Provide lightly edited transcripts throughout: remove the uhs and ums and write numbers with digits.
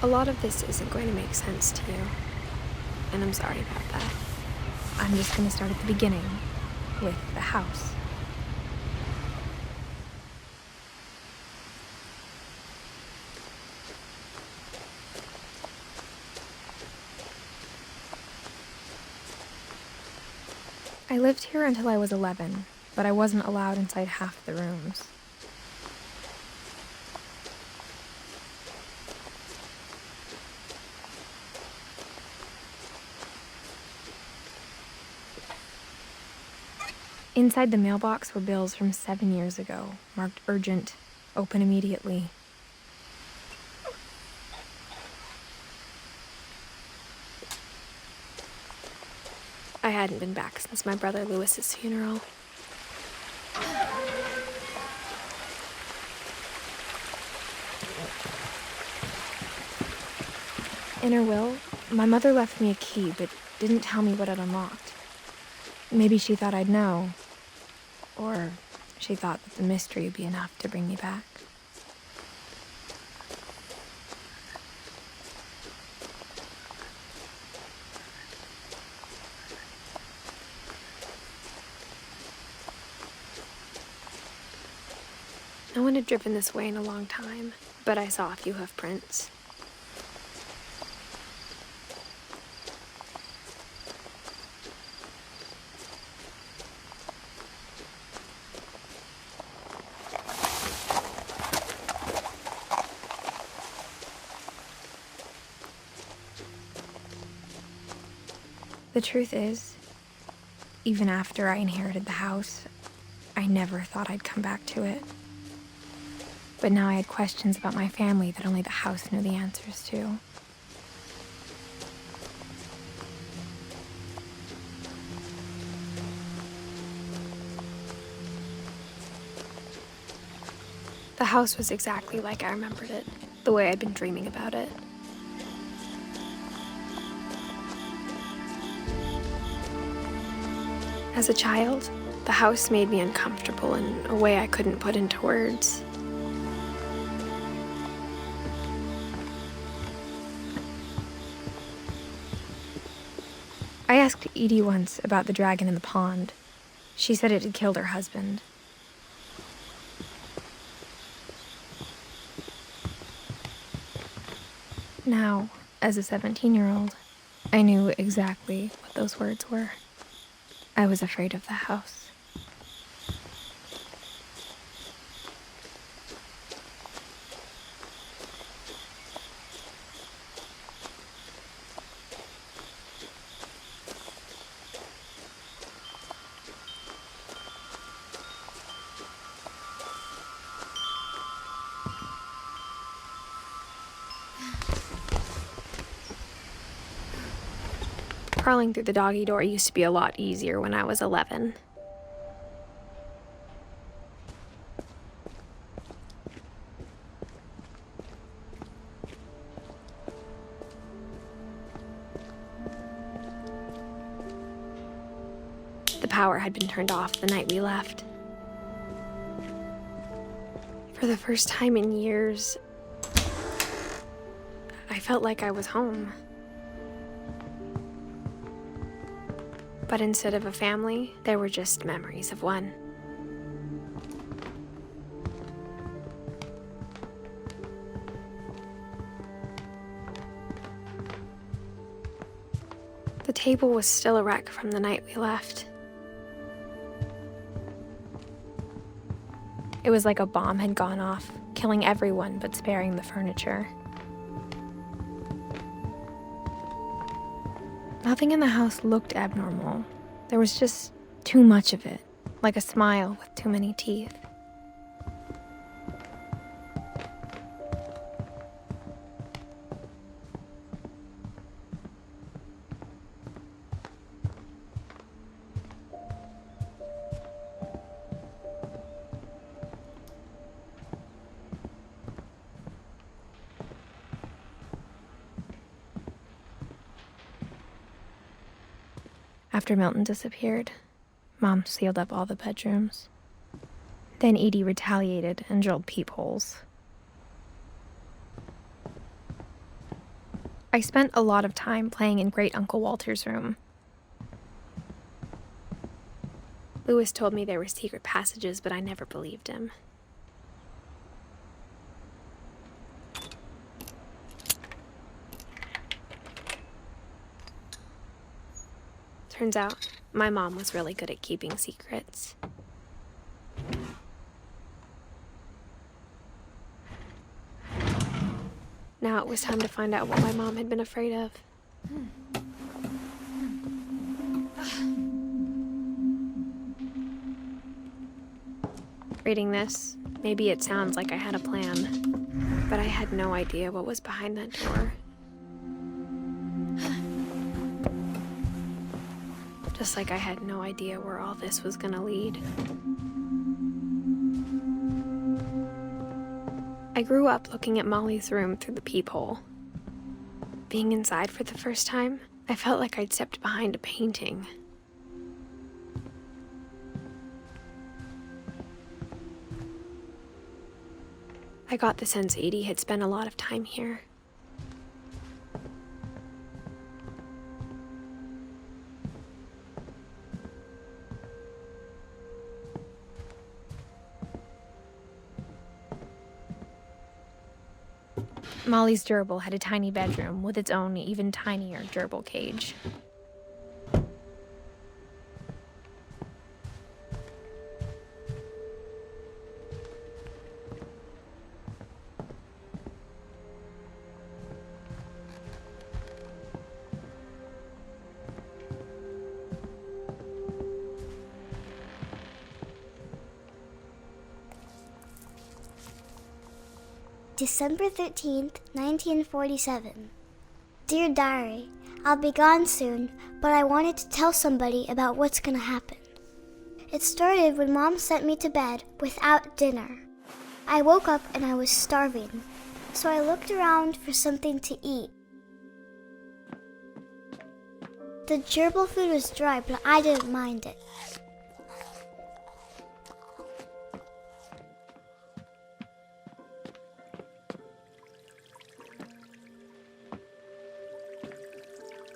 A lot of this isn't going to make sense to you, and I'm sorry about that. I'm just going to start at the beginning, with the house. I lived here until I was 11, but I wasn't allowed inside half the rooms. Inside the mailbox were bills from 7 years ago, marked urgent, open immediately. I hadn't been back since my brother Lewis's funeral. In her will, my mother left me a key, but didn't tell me what it unlocked. Maybe she thought I'd know. Or she thought that the mystery would be enough to bring me back. No one had driven this way in a long time, but I saw a few hoof prints. The truth is, even after I inherited the house, I never thought I'd come back to it. But now I had questions about my family that only the house knew the answers to. The house was exactly like I remembered it, the way I'd been dreaming about it. As a child, the house made me uncomfortable in a way I couldn't put into words. I asked Edie once about the dragon in the pond. She said it had killed her husband. Now, as a 17-year-old, I knew exactly what those words were. I was afraid of the house. Crawling through the doggy door used to be a lot easier when I was 11. The power had been turned off the night we left. For the first time in years, I felt like I was home. But instead of a family, there were just memories of one. The table was still a wreck from the night we left. It was like a bomb had gone off, killing everyone but sparing the furniture. Nothing in the house looked abnormal. There was just too much of it, like a smile with too many teeth. After Milton disappeared, Mom sealed up all the bedrooms. Then Edie retaliated and drilled peepholes. I spent a lot of time playing in Great Uncle Walter's room. Lewis told me there were secret passages, but I never believed him. Turns out, my mom was really good at keeping secrets. Now it was time to find out what my mom had been afraid of. Reading this, maybe it sounds like I had a plan, but I had no idea what was behind that door. Just like I had no idea where all this was gonna lead. I grew up looking at Molly's room through the peephole. Being inside for the first time, I felt like I'd stepped behind a painting. I got the sense Edie had spent a lot of time here. Molly's gerbil had a tiny bedroom with its own even tinier gerbil cage. December 13th, 1947. Dear Diary, I'll be gone soon, but I wanted to tell somebody about what's gonna happen. It started when Mom sent me to bed without dinner. I woke up and I was starving, so I looked around for something to eat. The gerbil food was dry, but I didn't mind it.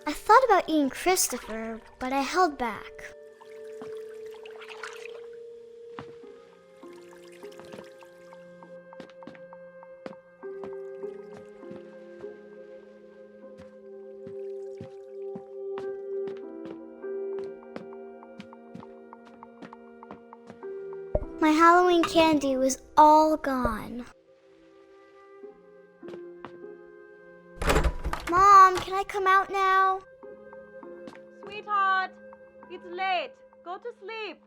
I thought about eating Christopher, but I held back. My Halloween candy was all gone. Mom, can I come out now? Sweetheart, it's late. Go to sleep.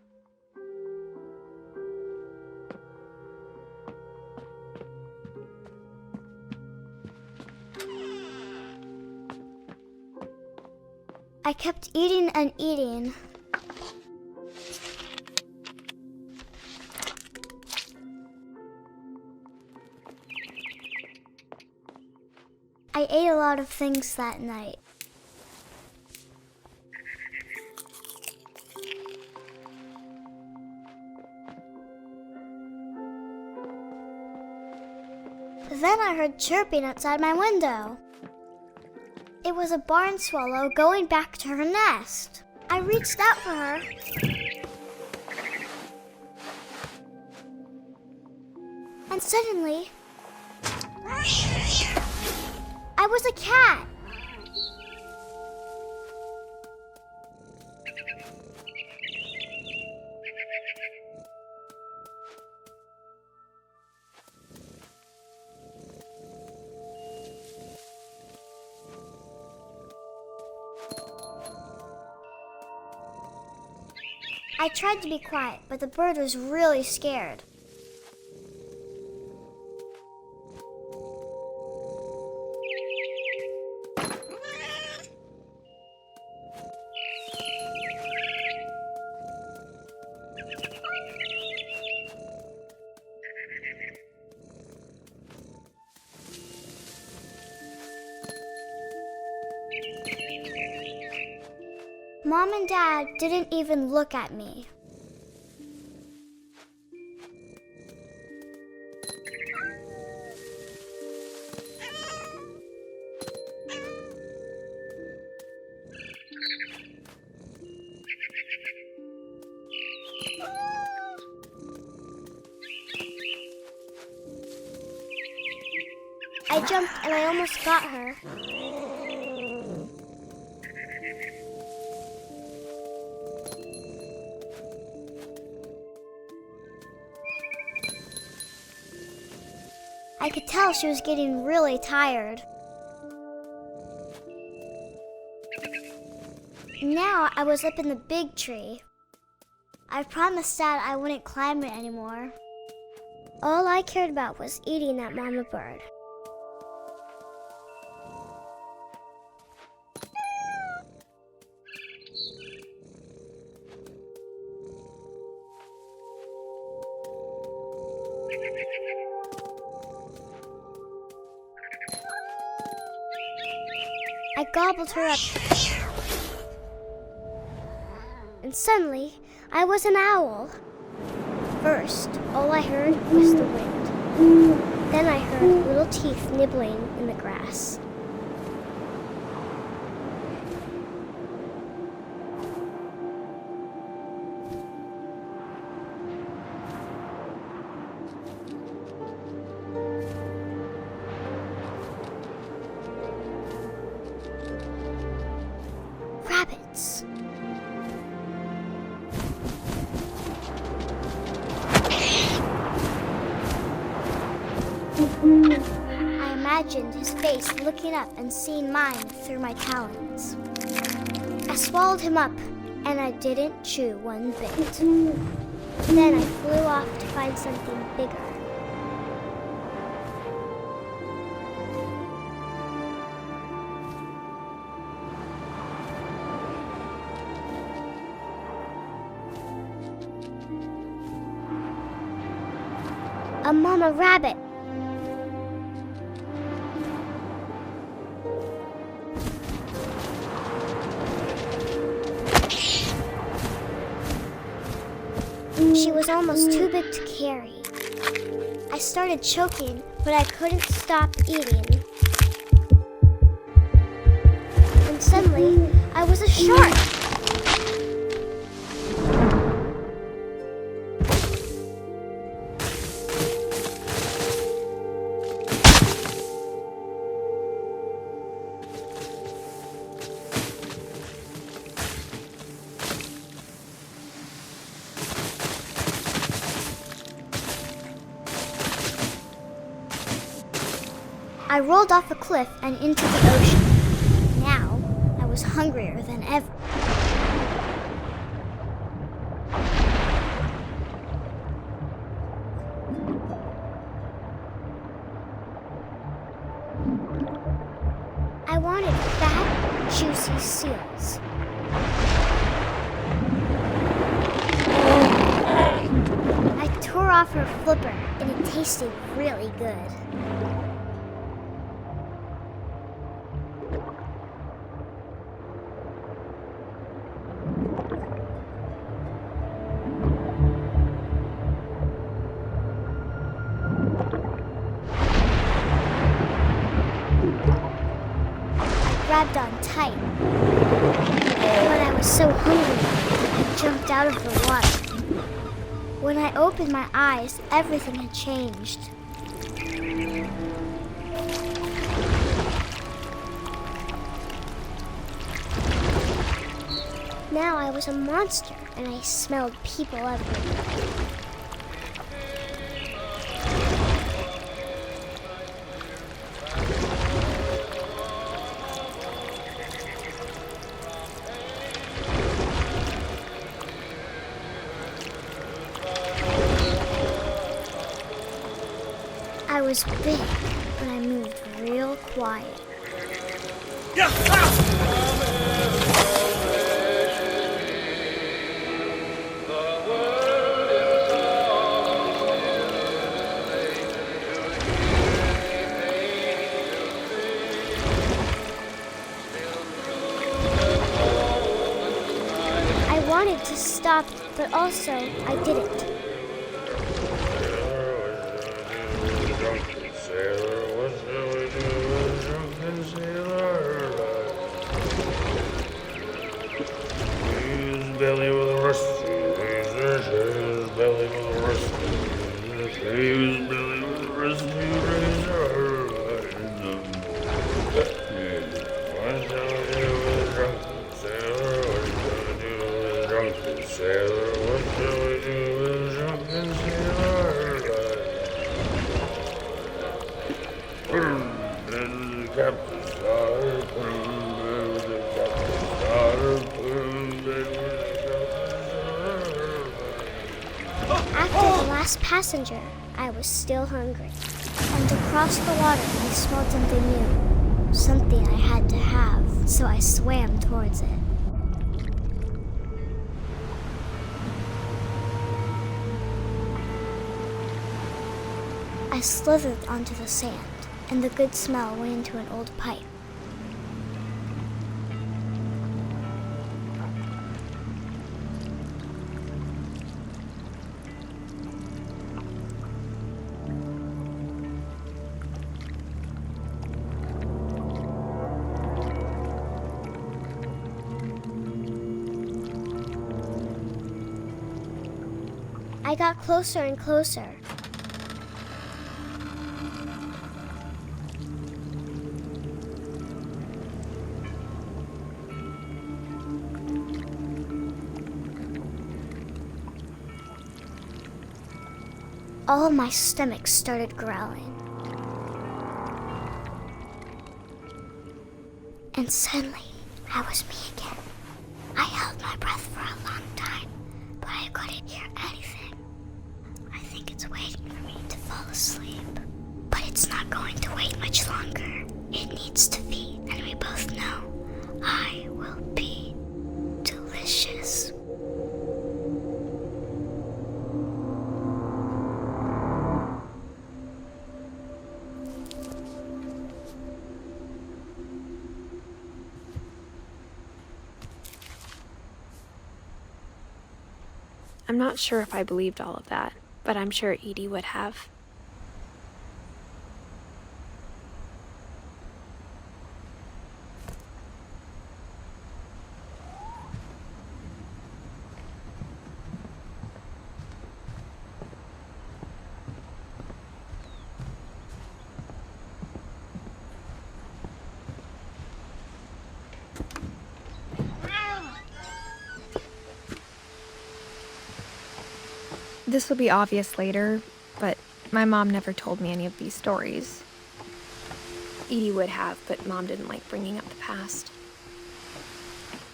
I kept eating and eating. I ate a lot of things that night. Then I heard chirping outside my window. It was a barn swallow going back to her nest. I reached out for her. And suddenly, I was a cat. I tried to be quiet, but the bird was really scared. Mom and Dad didn't even look at me. I jumped and I almost got her. I could tell she was getting really tired. Now I was up in the big tree. I promised Dad I wouldn't climb it anymore. All I cared about was eating that mama bird. I gobbled her up. And suddenly, I was an owl. First, all I heard was the wind. Then I heard little teeth nibbling in the grass. Rabbits. I imagined his face looking up and seeing mine through my talons. I swallowed him up, and I didn't chew one bit. Then I flew off to find something bigger. A mama rabbit. She was almost too big to carry. I started choking, but I couldn't stop eating. And suddenly, I was a shark. I rolled off a cliff and into the ocean. Now, I was hungrier than ever. I wanted fat, juicy seals. I tore off her flipper, and it tasted really good. Grabbed on tight. When I was so hungry, I jumped out of the water. When I opened my eyes, everything had changed. Now I was a monster, and I smelled people everywhere. I was big, but I moved real quiet. I wanted to stop, but also I didn't. Belly with a rusty razor, belly with a rusty razor, belly with a rusty razor. and Captain Star plumed and Captain Star plumed and After the last passenger, I was still hungry. And across the water, I smelled something new. Something I had to have, so I swam towards it. I slithered onto the sand, and the good smell went into an old pipe. I got closer and closer. All of my stomach started growling. And suddenly, I was me again. I held my breath for a long time, but I couldn't hear anything. I think it's waiting for me to fall asleep. But it's not going to wait much longer. It needs to feed, and we both know I will be delicious. I'm not sure if I believed all of that, but I'm sure Edie would have. This will be obvious later, but my mom never told me any of these stories. Edie would have, but Mom didn't like bringing up the past.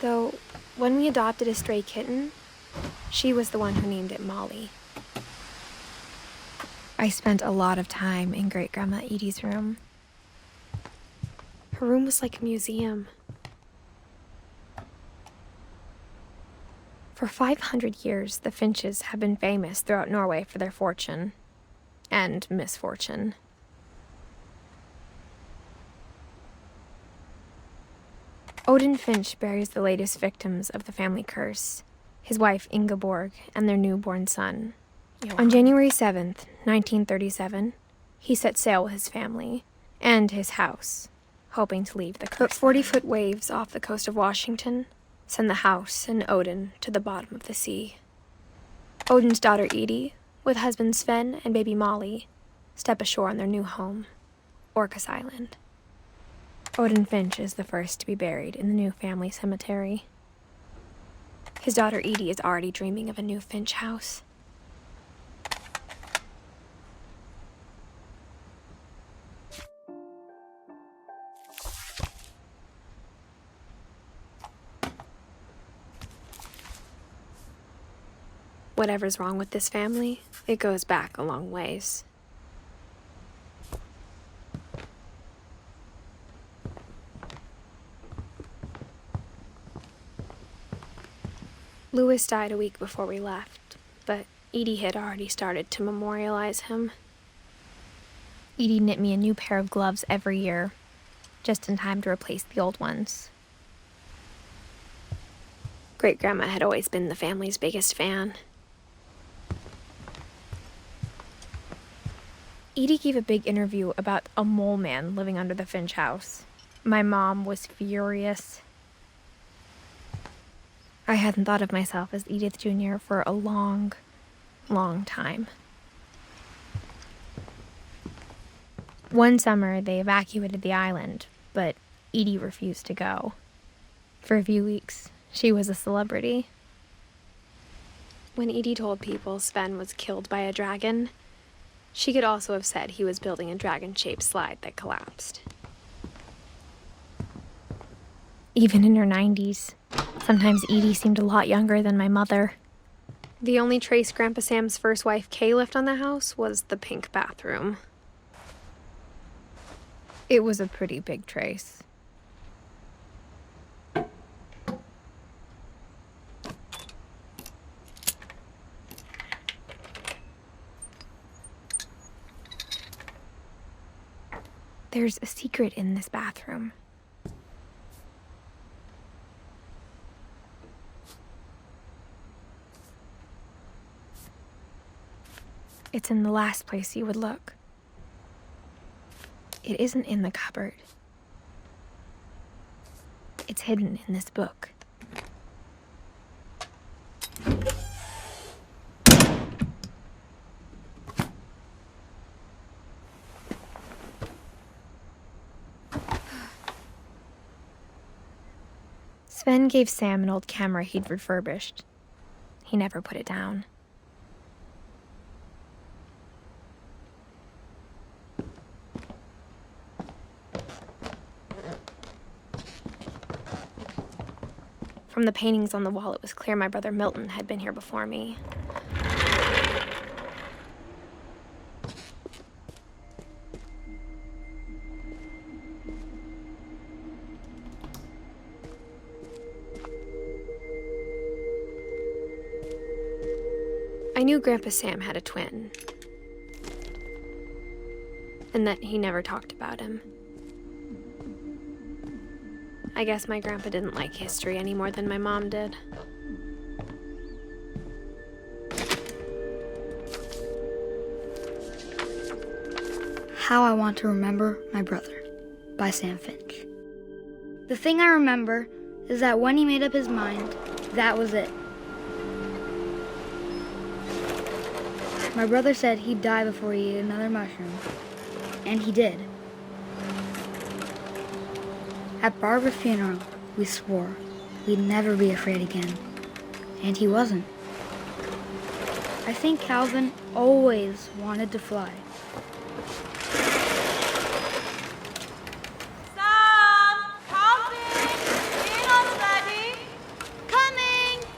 Though, when we adopted a stray kitten, she was the one who named it Molly. I spent a lot of time in Great-Grandma Edie's room. Her room was like a museum. For 500 years, the Finches have been famous throughout Norway for their fortune and misfortune. Odin Finch buries the latest victims of the family curse, his wife Ingeborg and their newborn son. On January 7th, 1937, he set sail with his family and his house, hoping to leave the curse. But 40-foot waves off the coast of Washington send the house and Odin to the bottom of the sea. Odin's daughter Edie, with husband Sven and baby Molly, step ashore on their new home, Orcas Island. Odin Finch is the first to be buried in the new family cemetery. His daughter Edie is already dreaming of a new Finch house. Whatever's wrong with this family, it goes back a long ways. Louis died a week before we left, but Edie had already started to memorialize him. Edie knit me a new pair of gloves every year, just in time to replace the old ones. Great-Grandma had always been the family's biggest fan. Edie gave a big interview about a mole man living under the Finch house. My mom was furious. I hadn't thought of myself as Edith Jr. for a long, long time. One summer, they evacuated the island, but Edie refused to go. For a few weeks, she was a celebrity. When Edie told people Sven was killed by a dragon, she could also have said he was building a dragon-shaped slide that collapsed. even in her 90s. Sometimes Edie seemed a lot younger than my mother. The only trace Grandpa Sam's first wife, Kay, left on the house was the pink bathroom. It was a pretty big trace. There's a secret in this bathroom. It's in the last place you would look. It isn't in the cupboard. It's hidden in this book. Sven gave Sam an old camera he'd refurbished. He never put it down. From the paintings on the wall, it was clear my brother Milton had been here before me. I knew Grandpa Sam had a twin, and that he never talked about him. I guess my grandpa didn't like history any more than my mom did. How I Want to Remember My Brother by Sam Finch. The thing I remember is that when he made up his mind, that was it. My brother said he'd die before he ate another mushroom, and he did. At Barbara's funeral, we swore we'd never be afraid again, and he wasn't. I think Calvin always wanted to fly. Sam! Calvin! Dinner's ready! Coming!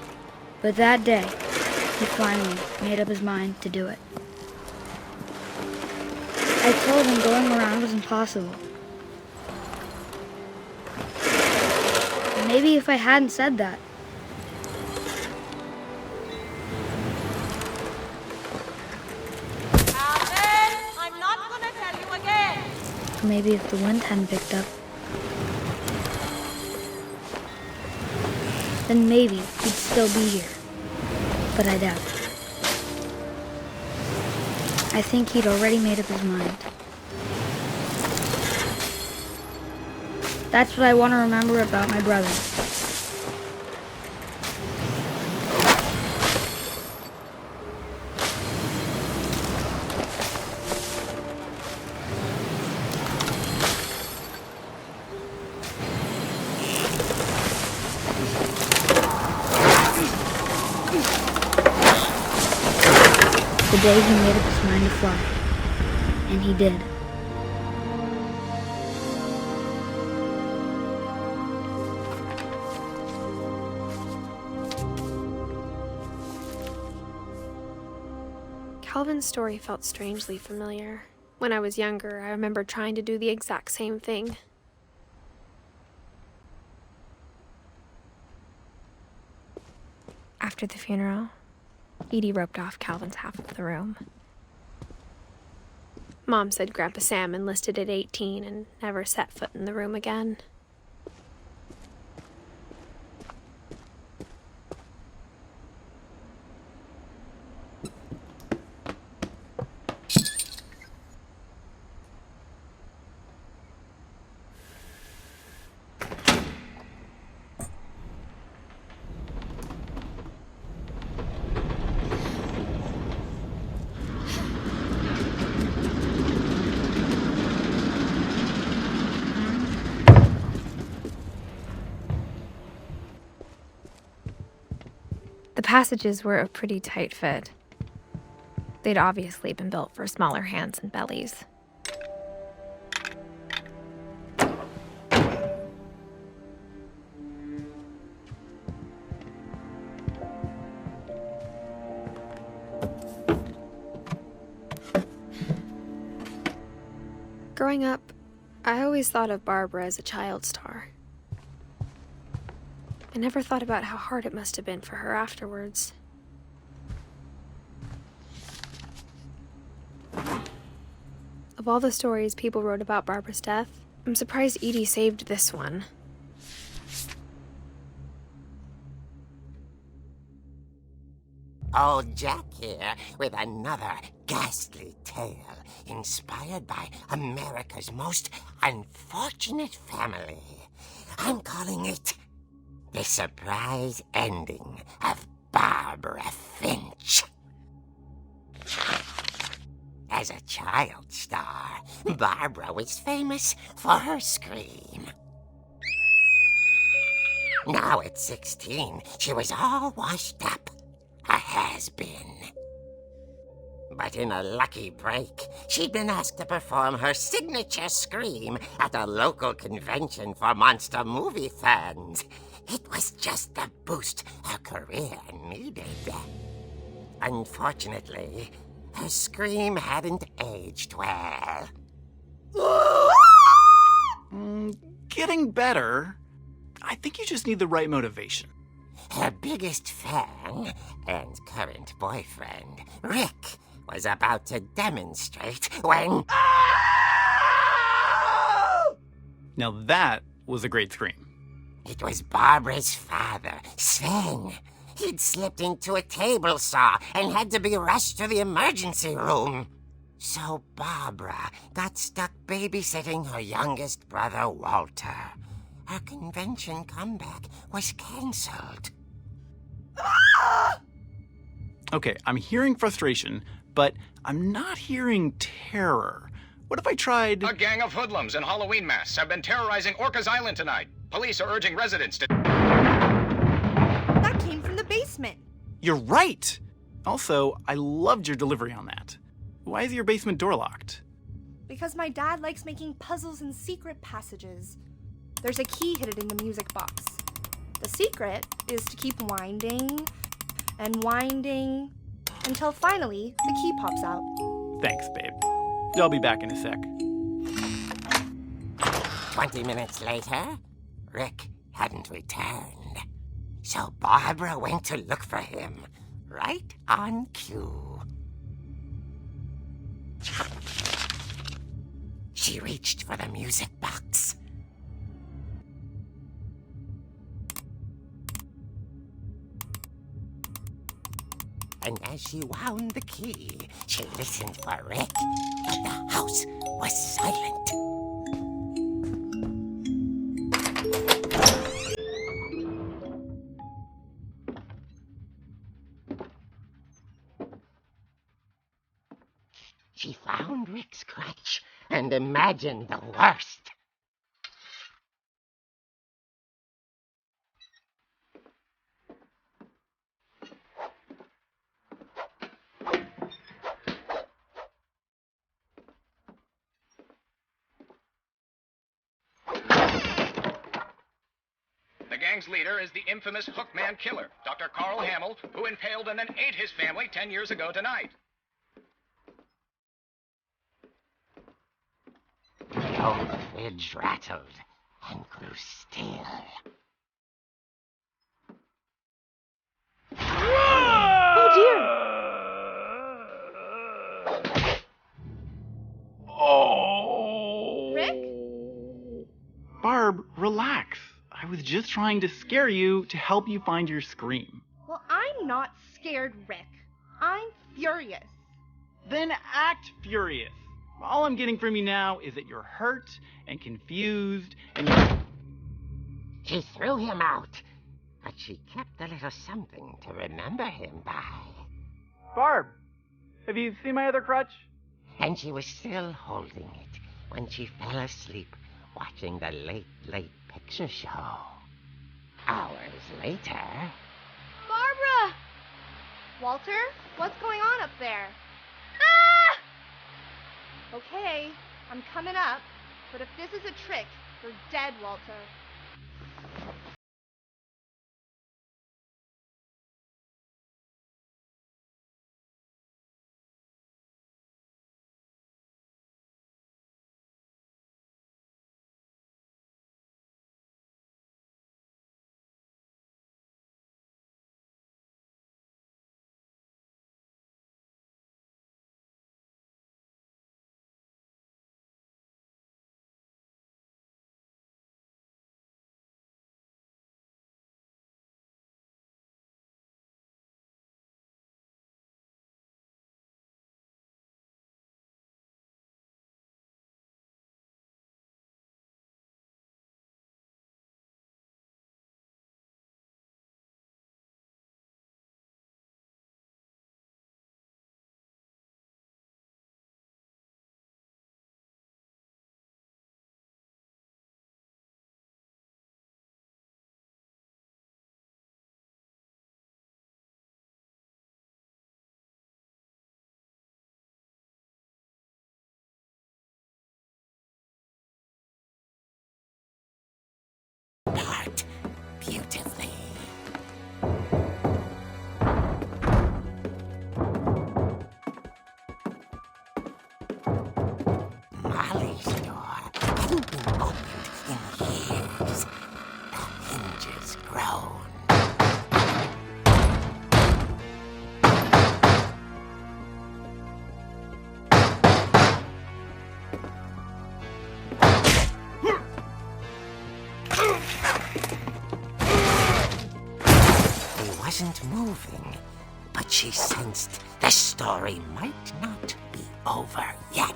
But that day, he finally made up his mind to do it. I told him going around was impossible. Maybe if I hadn't said that. Calvin! I'm not gonna tell you again! Or maybe if the wind hadn't picked up. Then maybe he'd still be here. But I doubt it. I think he'd already made up his mind. That's what I want to remember about my brother. The day he made up his mind to fly. And he did. Calvin's story felt strangely familiar. When I was younger, I remember trying to do the exact same thing. After the funeral, Edie roped off Calvin's half of the room. Mom said Grandpa Sam enlisted at 18 and never set foot in the room again. The passages were a pretty tight fit. They'd obviously been built for smaller hands and bellies. Growing up, I always thought of Barbara as a child star. I never thought about how hard it must have been for her afterwards. Of all the stories people wrote about Barbara's death, I'm surprised Edie saved this one. Old Jack here with another ghastly tale inspired by America's most unfortunate family. I'm calling it The Surprise Ending of Barbara Finch. As a child star, Barbara was famous for her scream. Now at 16, she was all washed up. A has-been. But in a lucky break, she'd been asked to perform her signature scream at a local convention for monster movie fans. It was just the boost her career needed. Unfortunately, her scream hadn't aged well. Getting better. I think you just need the right motivation. Her biggest fan and current boyfriend, Rick, was about to demonstrate when... Now that was a great scream. It was Barbara's father, Sven. He'd slipped into a table saw and had to be rushed to the emergency room. So Barbara got stuck babysitting her youngest brother, Walter. Her convention comeback was cancelled. Okay, I'm hearing frustration, but I'm not hearing terror. What if I tried... A gang of hoodlums in Halloween masks have been terrorizing Orcas Island tonight. Police are urging residents to... That came from the basement. You're right! Also, I loved your delivery on that. Why is your basement door locked? Because my dad likes making puzzles and secret passages. There's a key hidden in the music box. The secret is to keep winding and winding until finally the key pops out. Thanks, babe. I'll be back in a sec. 20 minutes later, Rick hadn't returned. So Barbara went to look for him, right on cue. She reached for the music box. And as she wound the key, she listened for Rick, but the house was silent. She found Rick's crutch and imagined the worst. The gang's leader is the infamous Hookman Killer, Dr. Carl Hamill, who impaled and then ate his family 10 years ago tonight. The old fridge rattled and grew still. Oh dear! Oh! Rick? Barb, relax. I was just trying to scare you to help you find your scream. Well, I'm not scared, Rick. I'm furious. Then act furious. All I'm getting from you now is that you're hurt and confused and you're... She threw him out, but she kept a little something to remember him by. Barb, have you seen my other crutch? And she was still holding it when she fell asleep watching the late picture show. Hours later... Barbara! Walter, what's going on up there? Ah! Okay, I'm coming up, but if this is a trick, you're dead, Walter. hadn't been opened in years. The hinges groaned. He wasn't moving, but she sensed the story might not be over yet.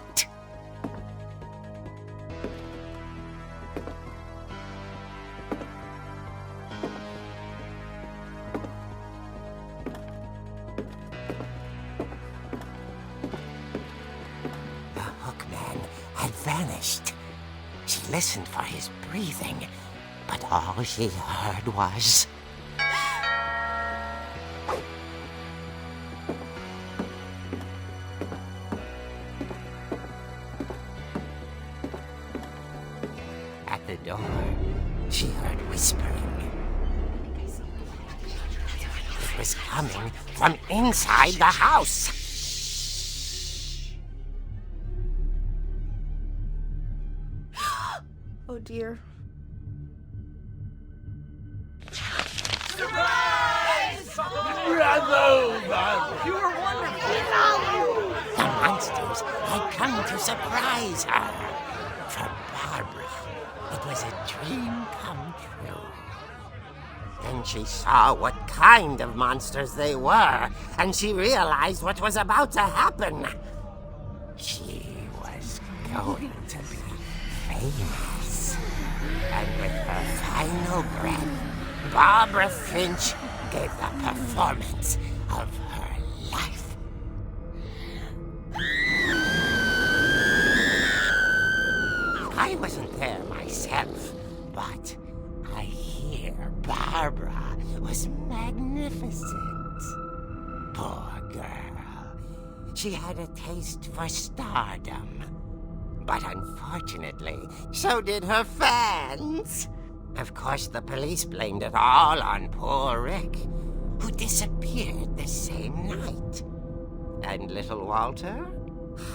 The hookman had vanished. She listened for his breathing, but all she heard was... At the door, she heard whispering. It was coming from inside the house. Oh dear. The monsters had come to surprise her. For Barbara, it was a dream come true. Then she saw what kind of monsters they were, and she realized what was about to happen. She was going to be famous. And with her final breath, Barbara Finch gave the performance of her life. I wasn't there myself, but I hear Barbara was magnificent. Poor girl. She had a taste for stardom. But unfortunately, so did her fans. Of course, the police blamed it all on poor Rick, who disappeared the same night. And little Walter?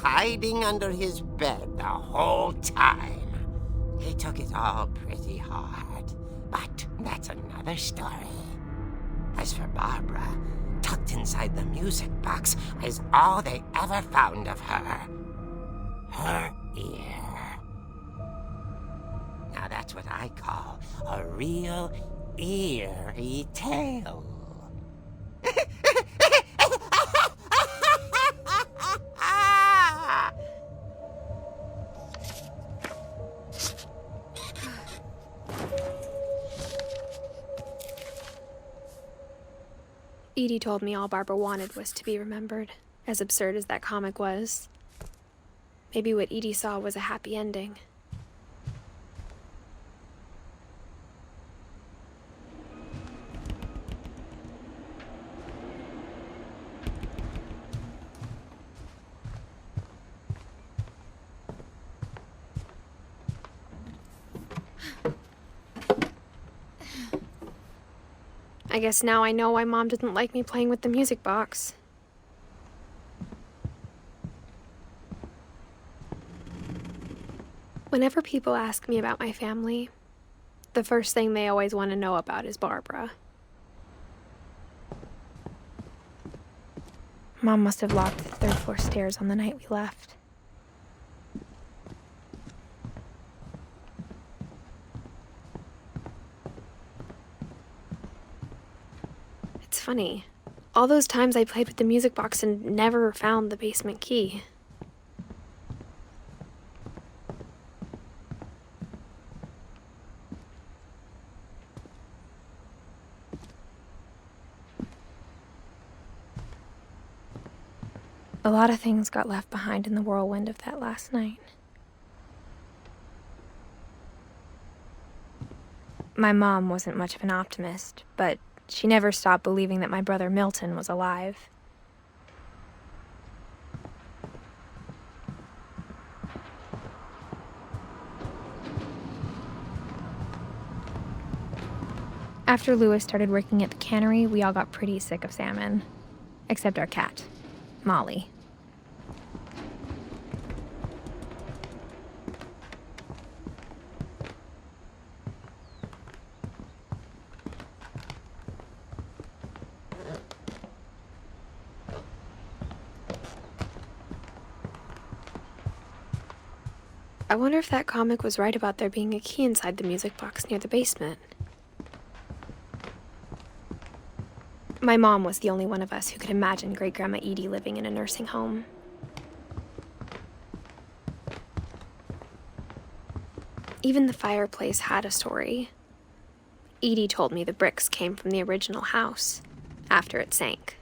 Hiding under his bed the whole time. He took it all pretty hard, but that's another story. As for Barbara, tucked inside the music box is all they ever found of her. Her ear. Now that's what I call a real eerie tale. Edie told me all Barbara wanted was to be remembered, as absurd as that comic was. Maybe what Edie saw was a happy ending. I guess now I know why Mom didn't like me playing with the music box. Whenever people ask me about my family, the first thing they always want to know about is Barbara. Mom must have locked the third floor stairs on the night we left. It's funny. All those times I played with the music box and never found the basement key. A lot of things got left behind in the whirlwind of that last night. My mom wasn't much of an optimist, but she never stopped believing that my brother Milton was alive. After Lewis started working at the cannery, we all got pretty sick of salmon. Except our cat, Molly. I wonder if that comic was right about there being a key inside the music box near the basement. My mom was the only one of us who could imagine Great-Grandma Edie living in a nursing home. Even the fireplace had a story. Edie told me the bricks came from the original house, after it sank.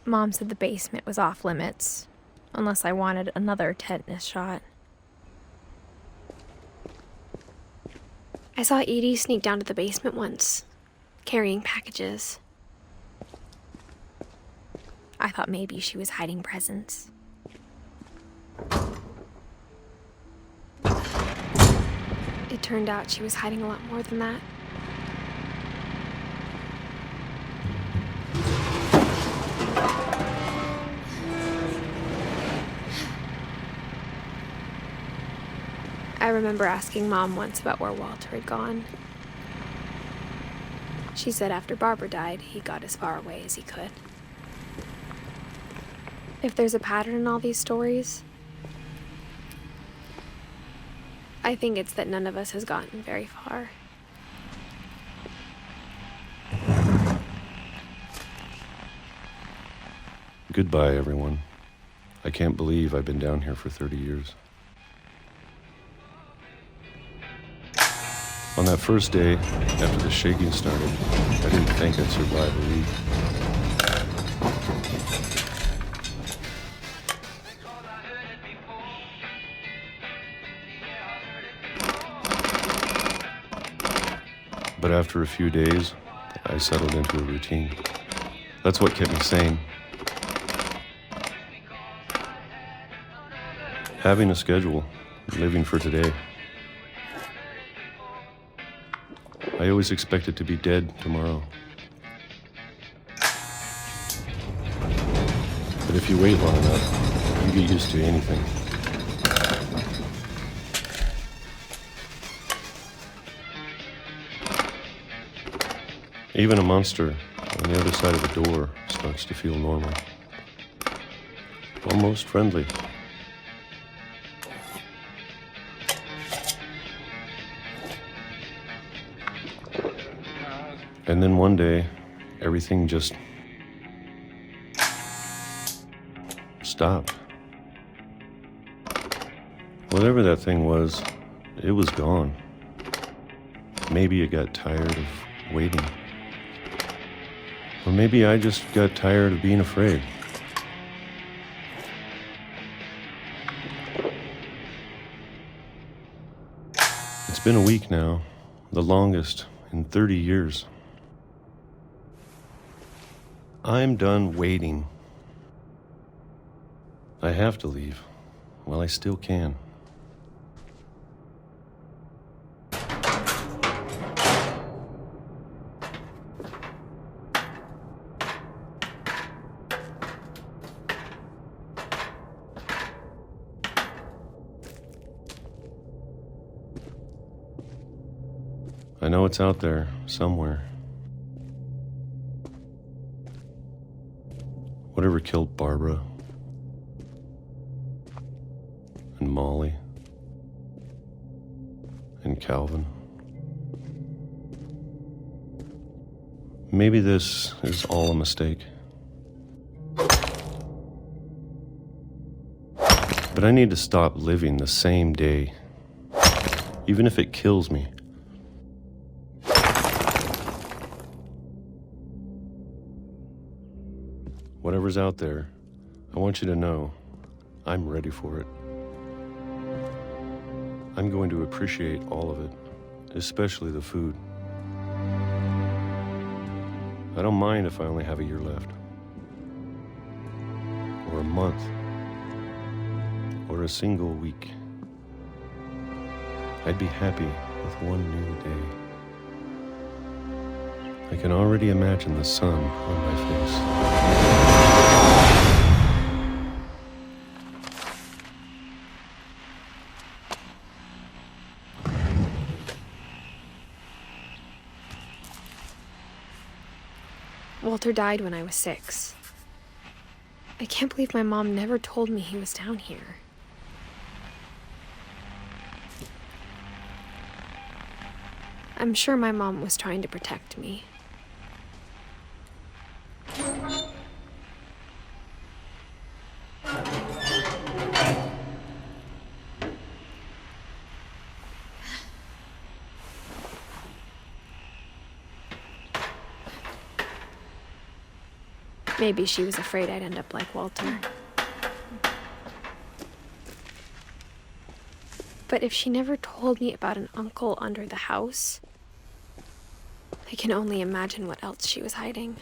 Mom said the basement was off limits, unless I wanted another tetanus shot. I saw Edie sneak down to the basement once, carrying packages. I thought maybe she was hiding presents. It turned out she was hiding a lot more than that. I remember asking Mom once about where Walter had gone. She said after Barbara died, he got as far away as he could. If there's a pattern in all these stories, I think it's that none of us has gotten very far. Goodbye, everyone. I can't believe I've been down here for 30 years. On that first day, after the shaking started, I didn't think I'd survive a week. But after a few days, I settled into a routine. That's what kept me sane. Having a schedule, living for today. I always expected to be dead tomorrow. But if you wait long enough, you get used to anything. Even a monster on the other side of the door starts to feel normal. Almost friendly. And then one day, everything just stopped. Whatever that thing was, it was gone. Maybe it got tired of waiting. Or maybe I just got tired of being afraid. It's been a week now, the longest in 30 years. I'm done waiting. I have to leave while I still can. I know it's out there somewhere. Whatever killed Barbara and Molly and Calvin. Maybe this is all a mistake. But I need to stop living the same day, even if it kills me. Whatever's out there, I want you to know I'm ready for it. I'm going to appreciate all of it, especially the food. I don't mind if I only have a year left. Or a month. Or a single week. I'd be happy with one new day. I can already imagine the sun on my face. Walter died when I was 6. I can't believe my mom never told me he was down here. I'm sure my mom was trying to protect me. Maybe she was afraid I'd end up like Walter. But if she never told me about an uncle under the house, I can only imagine what else she was hiding.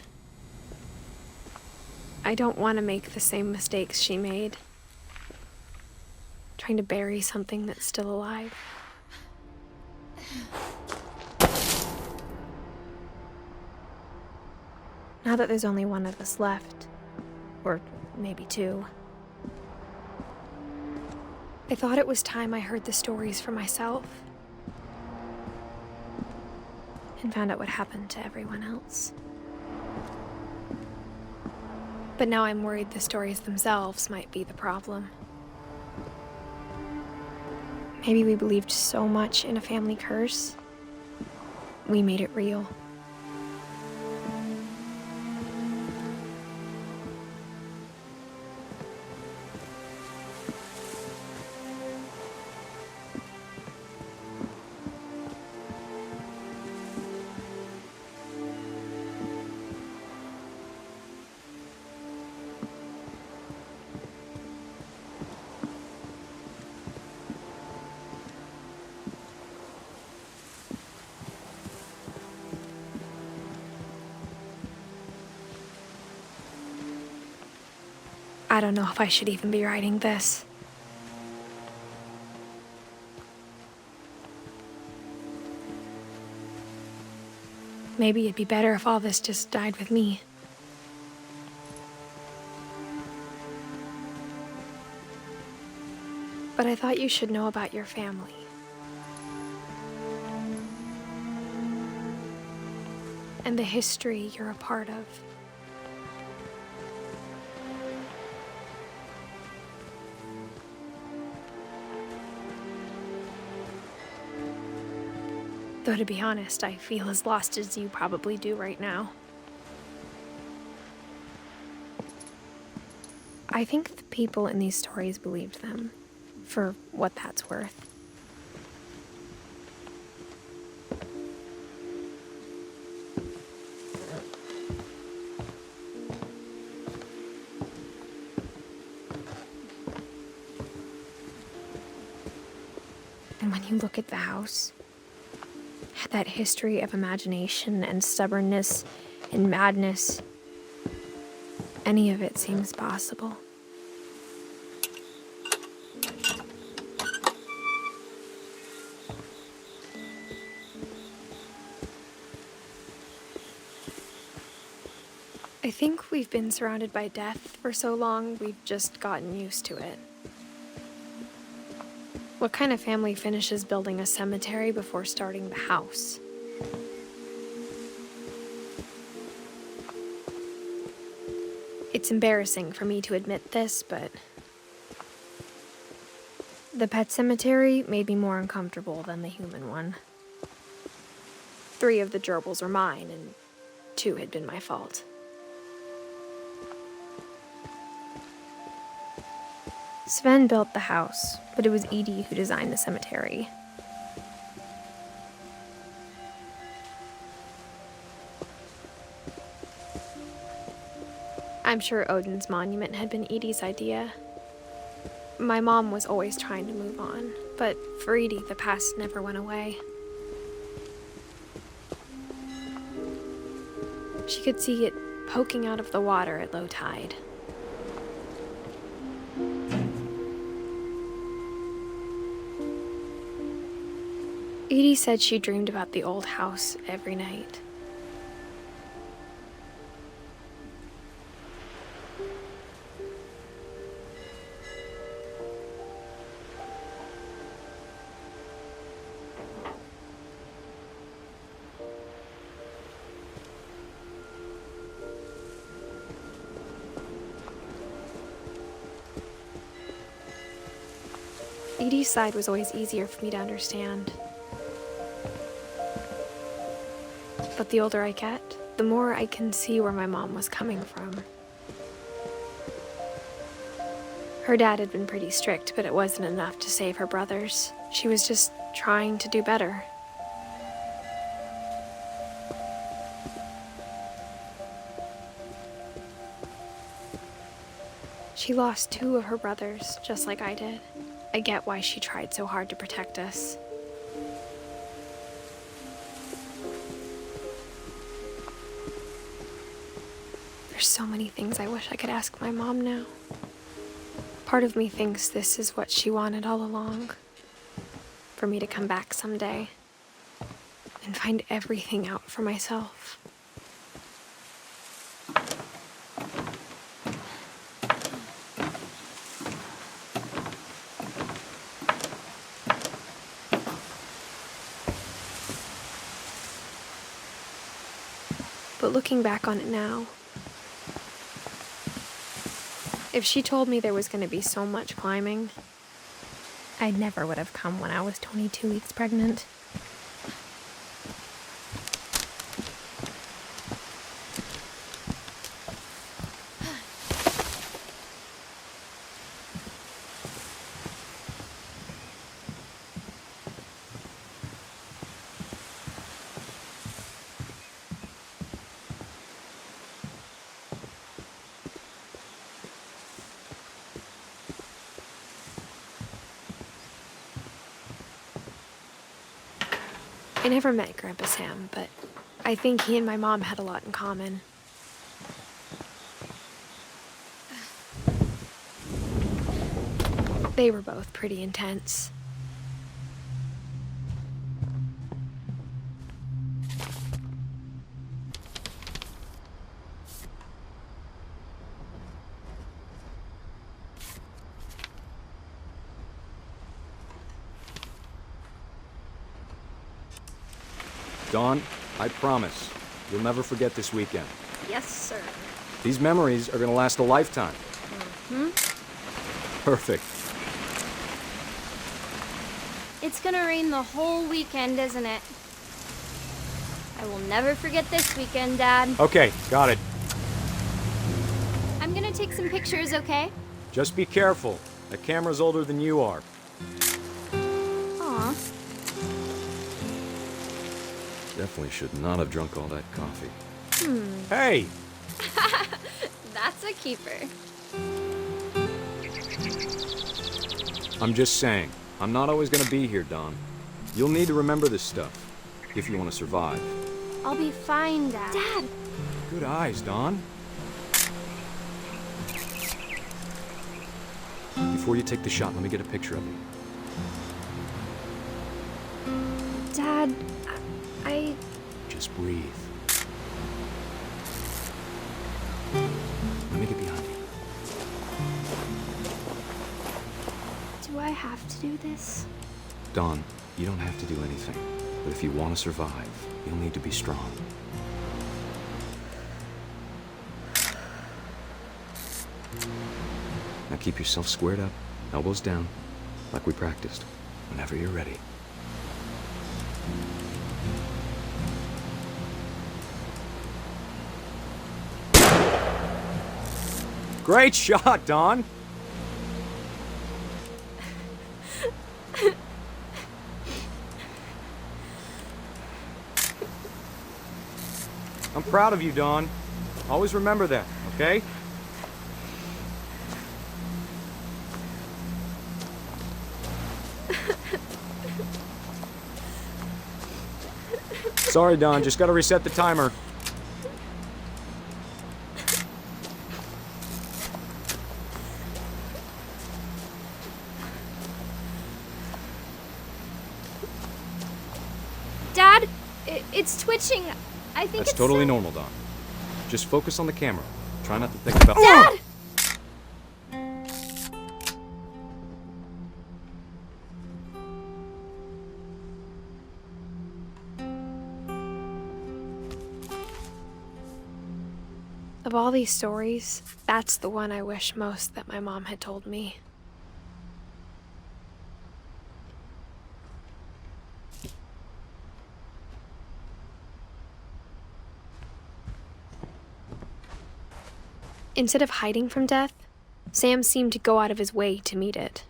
I don't want to make the same mistakes she made, trying to bury something that's still alive. Now that there's only one of us left, or maybe 2, I thought it was time I heard the stories for myself and found out what happened to everyone else. But now I'm worried the stories themselves might be the problem. Maybe we believed so much in a family curse, we made it real. I don't know if I should even be writing this. Maybe it'd be better if all this just died with me. But I thought you should know about your family. And the history you're a part of. Though to be honest, I feel as lost as you probably do right now. I think the people in these stories believed them, for what that's worth. And when you look at the house, that history of imagination and stubbornness and madness, any of it seems possible. I think we've been surrounded by death for so long, we've just gotten used to it. What kind of family finishes building a cemetery before starting the house? It's embarrassing for me to admit this, but the pet cemetery made me more uncomfortable than the human one. 3 of the gerbils were mine, and 2 had been my fault. Sven built the house, but it was Edie who designed the cemetery. I'm sure Odin's monument had been Edie's idea. My mom was always trying to move on, but for Edie, the past never went away. She could see it poking out of the water at low tide. Edie said she dreamed about the old house every night. Edie's side was always easier for me to understand. But the older I get, the more I can see where my mom was coming from. Her dad had been pretty strict, but it wasn't enough to save her brothers. She was just trying to do better. She lost 2 of her brothers, just like I did. I get why she tried so hard to protect us. There's so many things I wish I could ask my mom now. Part of me thinks this is what she wanted all along. For me to come back someday and find everything out for myself. But looking back on it now, if she told me there was going to be so much climbing, I never would have come when I was 22 weeks pregnant. I never met Grandpa Sam, but I think he and my mom had a lot in common. They were both pretty intense. Dawn, I promise, you'll never forget this weekend. Yes, sir. These memories are gonna last a lifetime. Perfect. It's gonna rain the whole weekend, isn't it? I will never forget this weekend, Dad. Okay, got it. I'm gonna take some pictures, okay? Just be careful. That camera's older than you are. Aw. Definitely should not have drunk all that coffee. Hey! That's a keeper. I'm just saying, I'm not always gonna be here, Dawn. You'll need to remember this stuff, if you want to survive. I'll be fine, Dad. Dad! Good eyes, Dawn. Before you take the shot, let me get a picture of you. Dad, Just breathe. Let me get behind you. Do I have to do this? Dawn, you don't have to do anything. But if you want to survive, you'll need to be strong. Now keep yourself squared up, elbows down, like we practiced, whenever you're ready. Great shot, Dawn! I'm proud of you, Dawn. Always remember that, okay? Sorry, Dawn, just gotta reset the timer. Dad, it's twitching. I think That's it's totally normal, Don. Just focus on the camera. Try not to think about— Dad! Of all these stories, that's the one I wish most that my mom had told me. Instead of hiding from death, Sam seemed to go out of his way to meet it.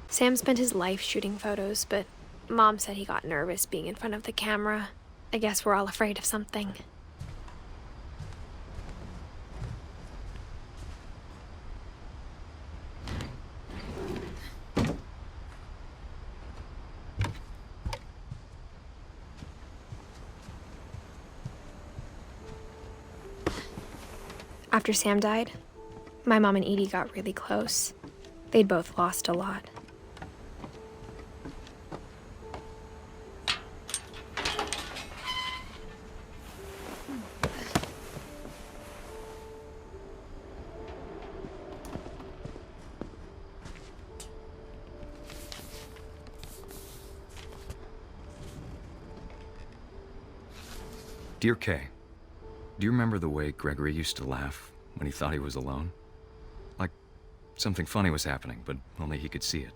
Sam spent his life shooting photos, but Mom said he got nervous being in front of the camera. I guess we're all afraid of something. After Sam died, my mom and Edie got really close. They'd both lost a lot. Dear Kay, do you remember the way Gregory used to laugh when he thought he was alone? Like something funny was happening, but only he could see it.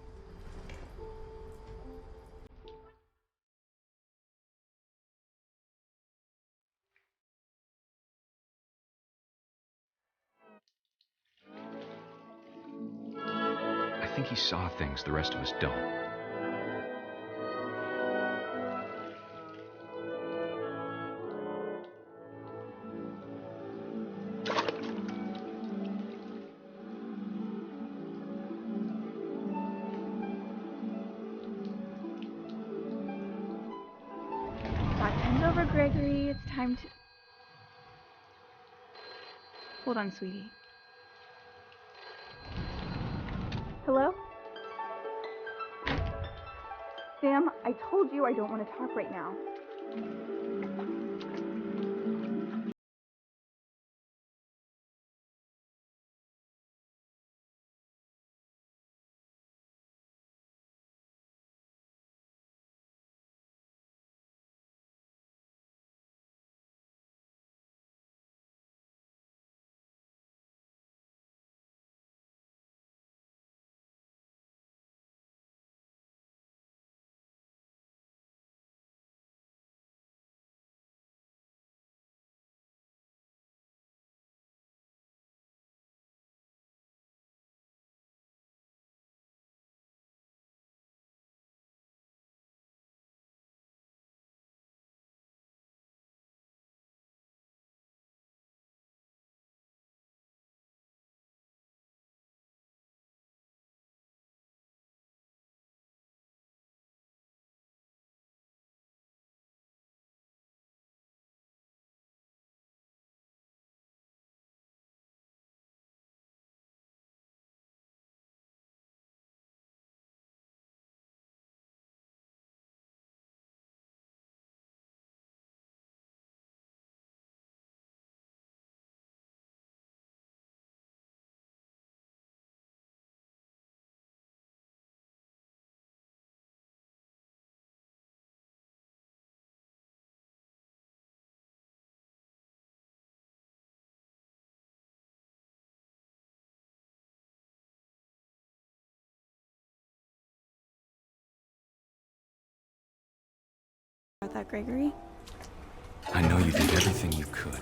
I think he saw things the rest of us don't. Bend over, Gregory. It's time to... Hold on, sweetie. Hello? Sam, I told you I don't want to talk right now. About that, Gregory? I know you did everything you could.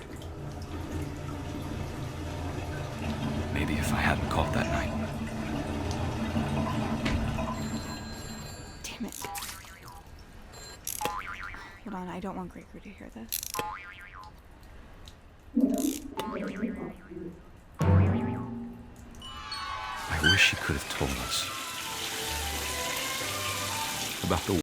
Maybe if I hadn't called that night. Damn it. Hold on, I don't want Gregory to hear this. I wish he could have told us about the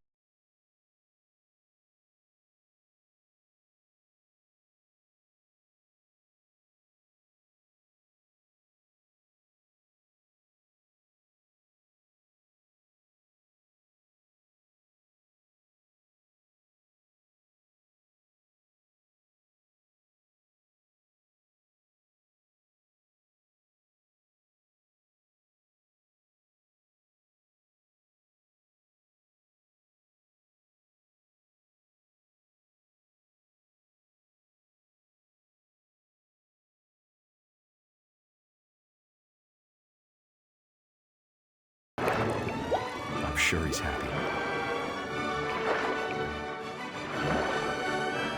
sure he's happy.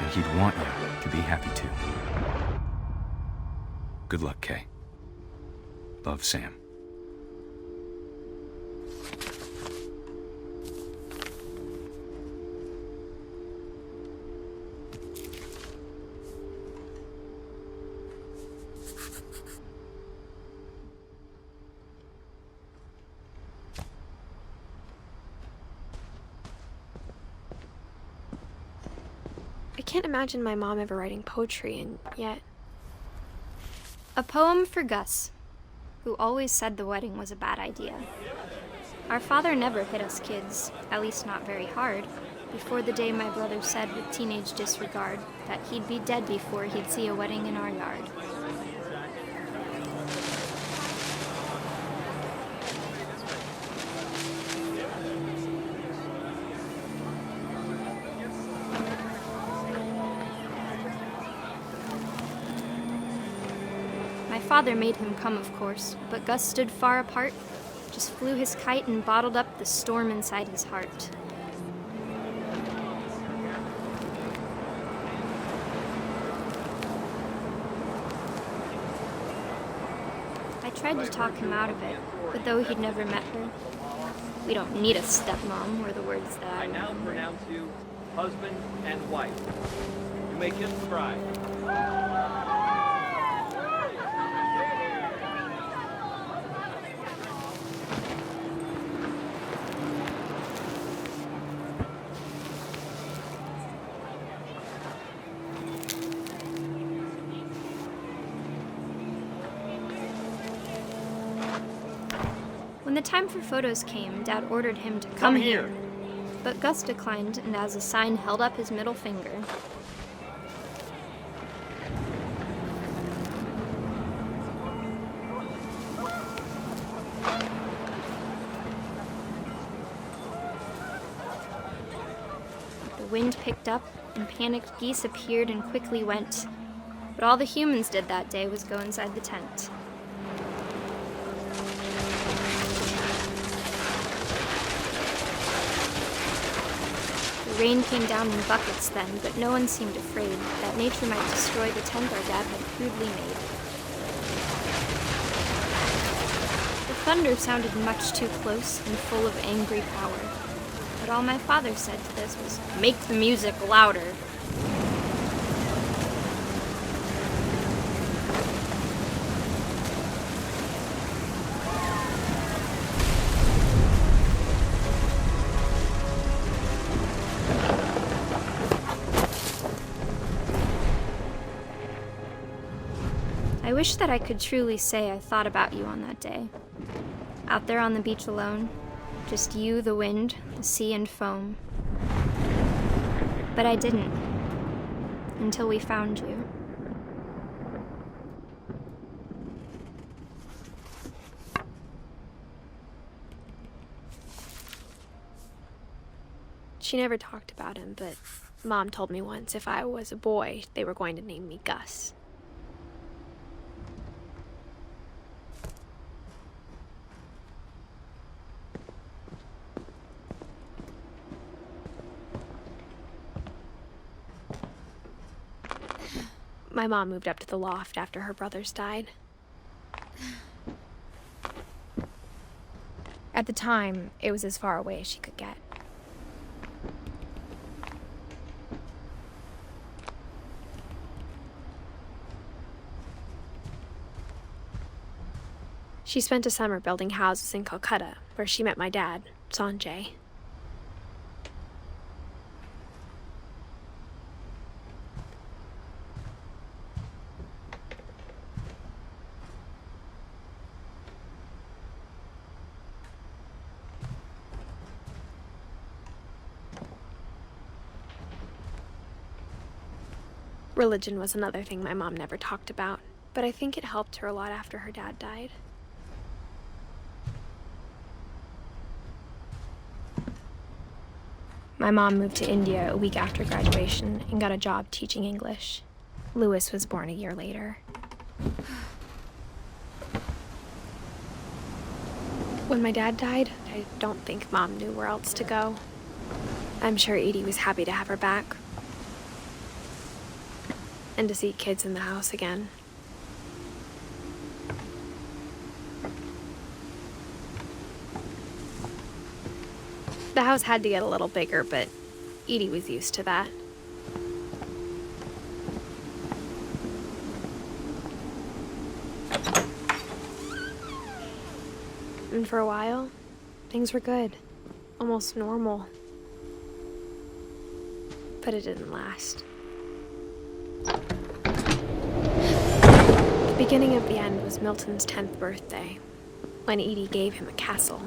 And he'd want you to be happy too. Good luck, Kay. Love, Sam. I can't imagine my mom ever writing poetry, and yet... A poem for Gus, who always said the wedding was a bad idea. Our father never hit us kids, at least not very hard, before the day my brother said with teenage disregard that he'd be dead before he'd see a wedding in our yard. My father made him come, of course, but Gus stood far apart, just flew his kite and bottled up the storm inside his heart. I tried to talk him out of it, but though he'd never met her, "We don't need a stepmom," were the words that I now pronounce you husband and wife. You may kiss the bride. When the time for photos came, Dad ordered him to come here. But Gus declined, and as a sign held up his middle finger. The wind picked up, and panicked geese appeared and quickly went. But all the humans did that day was go inside the tent. The rain came down in buckets then, but no one seemed afraid that nature might destroy the tent our dad had crudely made. The thunder sounded much too close and full of angry power, but all my father said to this was, "Make the music louder." I wish that I could truly say I thought about you on that day. Out there on the beach alone, just you, the wind, the sea, and foam. But I didn't, until we found you. She never talked about him, but Mom told me once if I was a boy, they were going to name me Gus. My mom moved up to the loft after her brothers died. At the time, it was as far away as she could get. She spent a summer building houses in Calcutta, where she met my dad, Sanjay. Religion was another thing my mom never talked about, but I think it helped her a lot after her dad died. My mom moved to India a week after graduation and got a job teaching English. Louis was born a year later. When my dad died, I don't think Mom knew where else to go. I'm sure Edie was happy to have her back. And to see kids in the house again. The house had to get a little bigger, but Edie was used to that. And for a while, things were good. Almost normal. But it didn't last. The beginning of the end was Milton's 10th birthday, when Edie gave him a castle.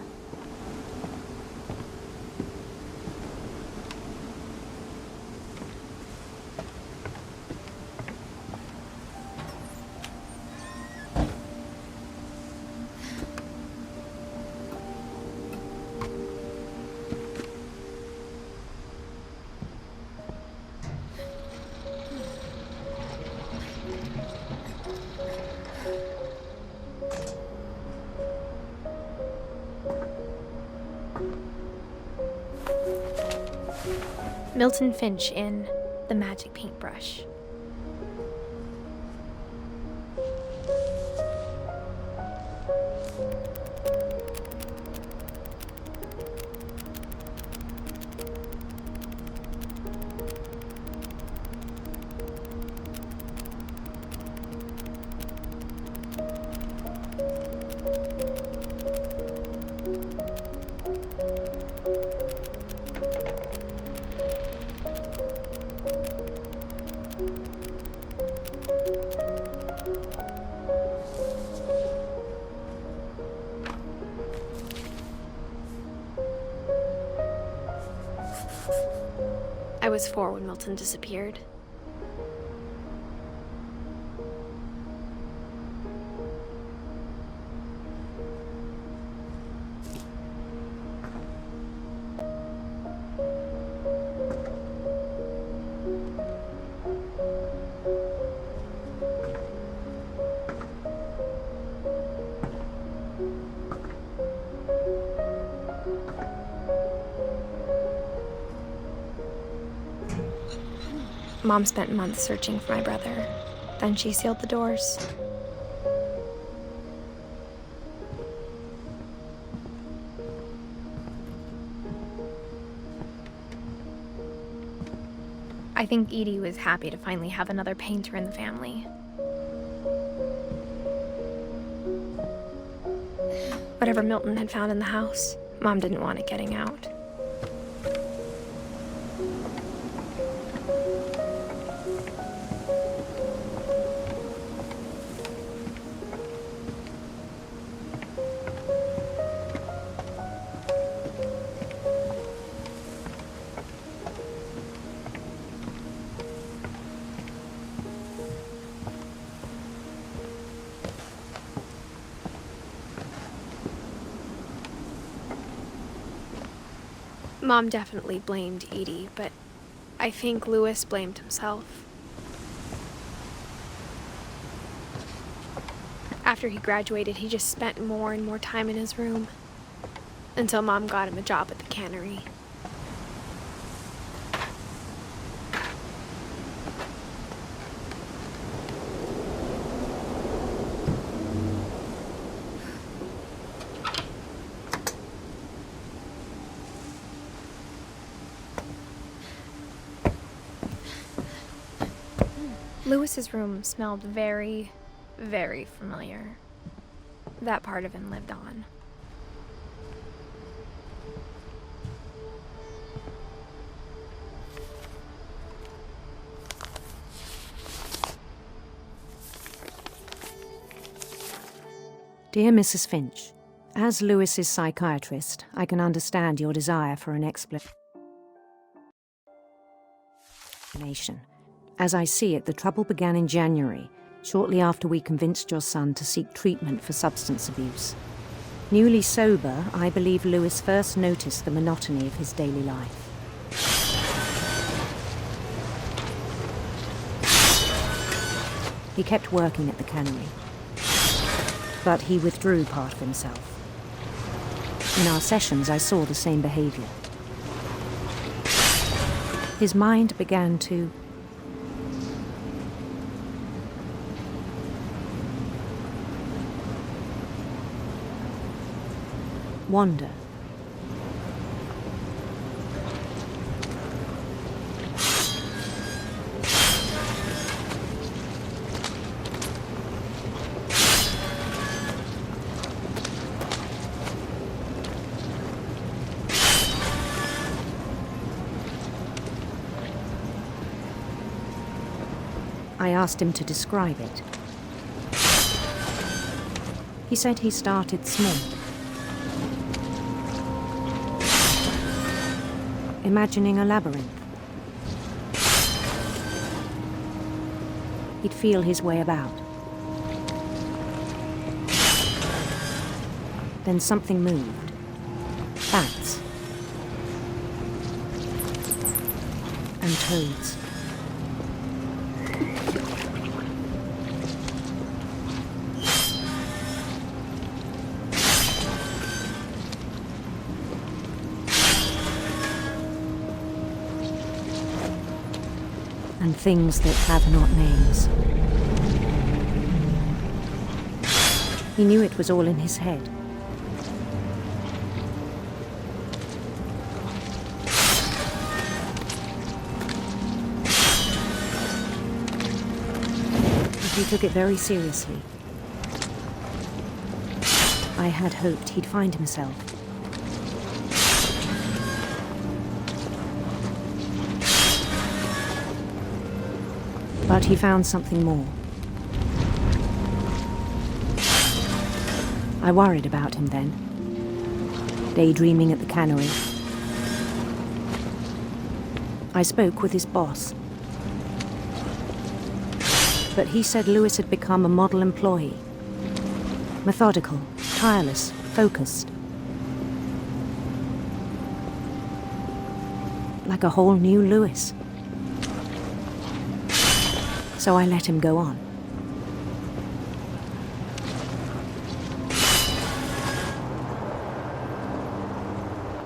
Milton Finch in The Magic Paintbrush. I was 4 when Milton disappeared. Mom spent months searching for my brother. Then she sealed the doors. I think Edie was happy to finally have another painter in the family. Whatever Milton had found in the house, Mom didn't want it getting out. Mom definitely blamed Edie, but I think Louis blamed himself. After he graduated, he just spent more and more time in his room, until Mom got him a job at the cannery. Louis's room smelled very, very familiar. That part of him lived on. Dear Mrs. Finch, as Louis's psychiatrist, I can understand your desire for an explanation. As I see it, the trouble began in January, shortly after we convinced your son to seek treatment for substance abuse. Newly sober, I believe Louis first noticed the monotony of his daily life. He kept working at the cannery, but he withdrew part of himself. In our sessions, I saw the same behavior. His mind began to wander. I asked him to describe it. He said he started small. Imagining a labyrinth. He'd feel his way about. Then something moved. Bats. And toads. And things that have not names. He knew it was all in his head. But he took it very seriously. I had hoped he'd find himself. But he found something more. I worried about him then, daydreaming at the cannery. I spoke with his boss. But he said Lewis had become a model employee. Methodical, tireless, focused. Like a whole new Lewis. So I let him go on.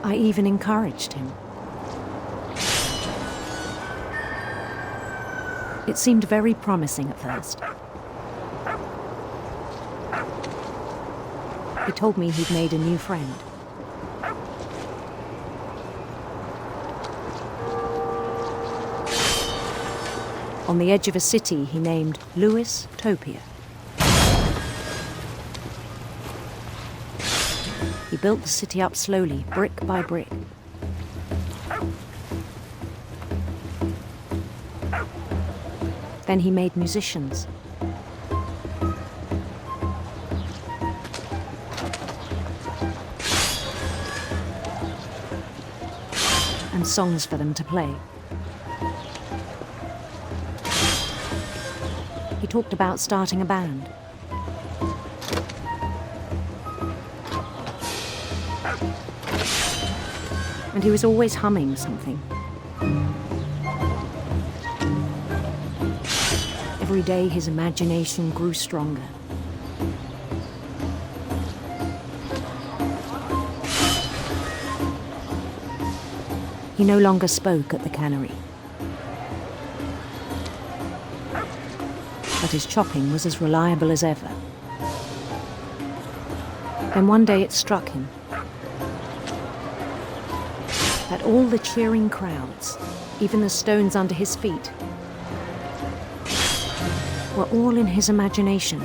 I even encouraged him. It seemed very promising at first. He told me he'd made a new friend. On the edge of a city he named Lewis Topia. He built the city up slowly, brick by brick. Then he made musicians. And songs for them to play. He talked about starting a band. And he was always humming something. Every day his imagination grew stronger. He no longer spoke at the cannery. But his chopping was as reliable as ever. Then one day it struck him that all the cheering crowds, even the stones under his feet, were all in his imagination,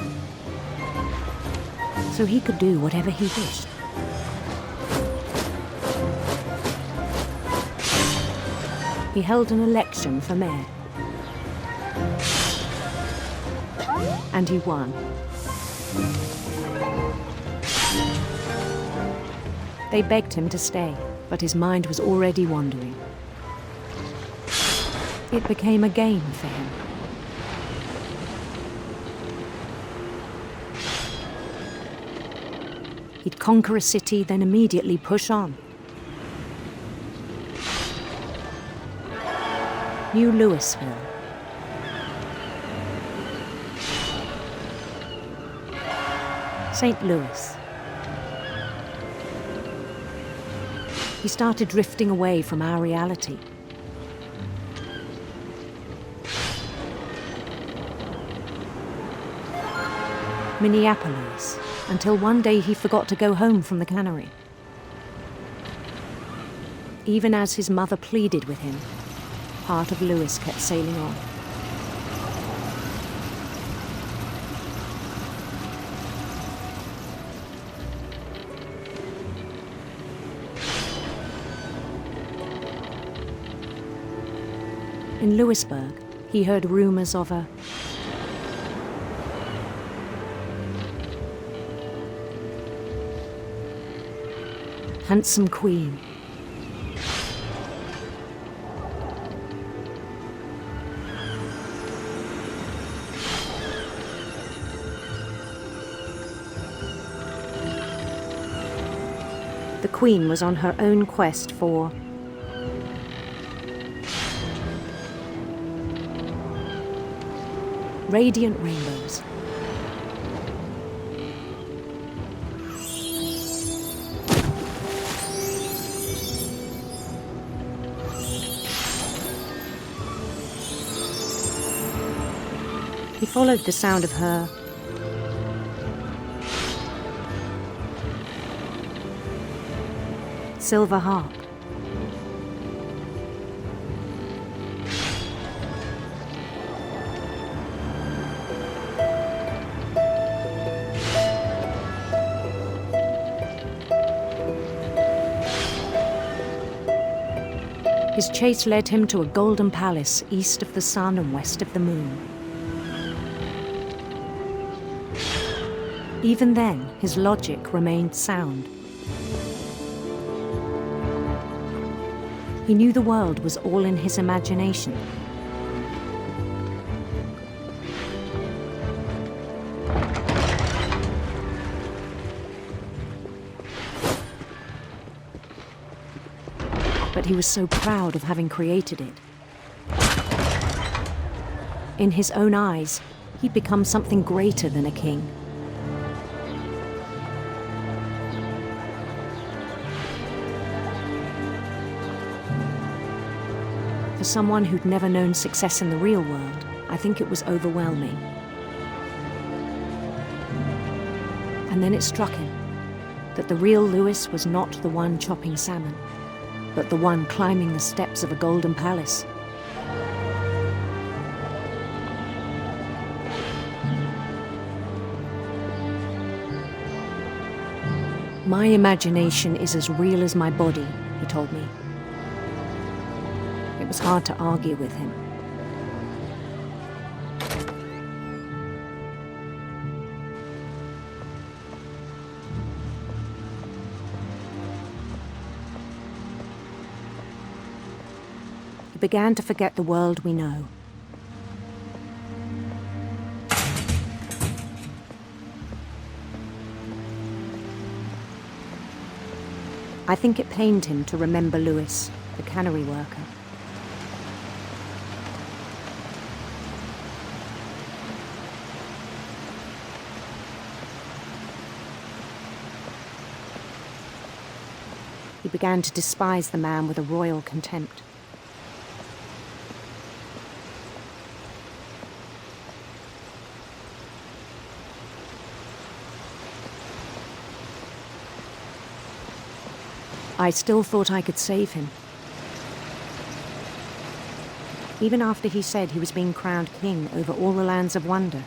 so he could do whatever he wished. He held an election for mayor. And he won. They begged him to stay, but his mind was already wandering. It became a game for him. He'd conquer a city, then immediately push on. New Louisville. St. Louis. He started drifting away from our reality. Minneapolis, until one day he forgot to go home from the cannery. Even as his mother pleaded with him, part of Lewis kept sailing on. In Lewisburg, he heard rumors of a handsome queen. The queen was on her own quest for radiant rainbows. He followed the sound of her silver harp. His chase led him to a golden palace east of the sun and west of the moon. Even then, his logic remained sound. He knew the world was all in his imagination. But he was so proud of having created it. In his own eyes, he'd become something greater than a king. For someone who'd never known success in the real world, I think it was overwhelming. And then it struck him that the real Lewis was not the one chopping salmon, but the one climbing the steps of a golden palace. My imagination is as real as my body, he told me. It was hard to argue with him. He began to forget the world we know. I think it pained him to remember Lewis, the cannery worker. He began to despise the man with a royal contempt. I still thought I could save him. Even after he said he was being crowned king over all the lands of wonder.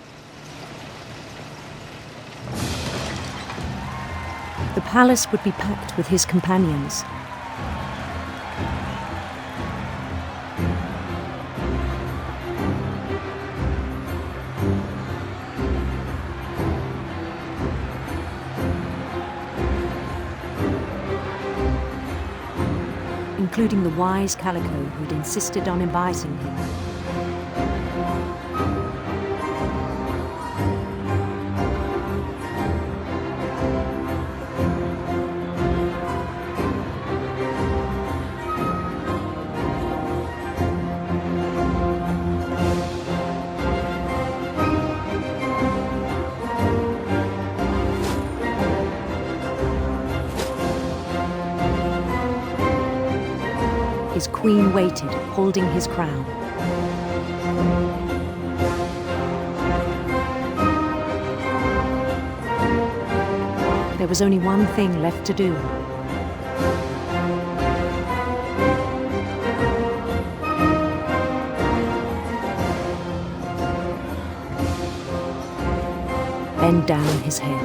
The palace would be packed with his companions. Including the wise Calico who'd insisted on inviting him. Queen waited, holding his crown. There was only one thing left to do. Bend down his head.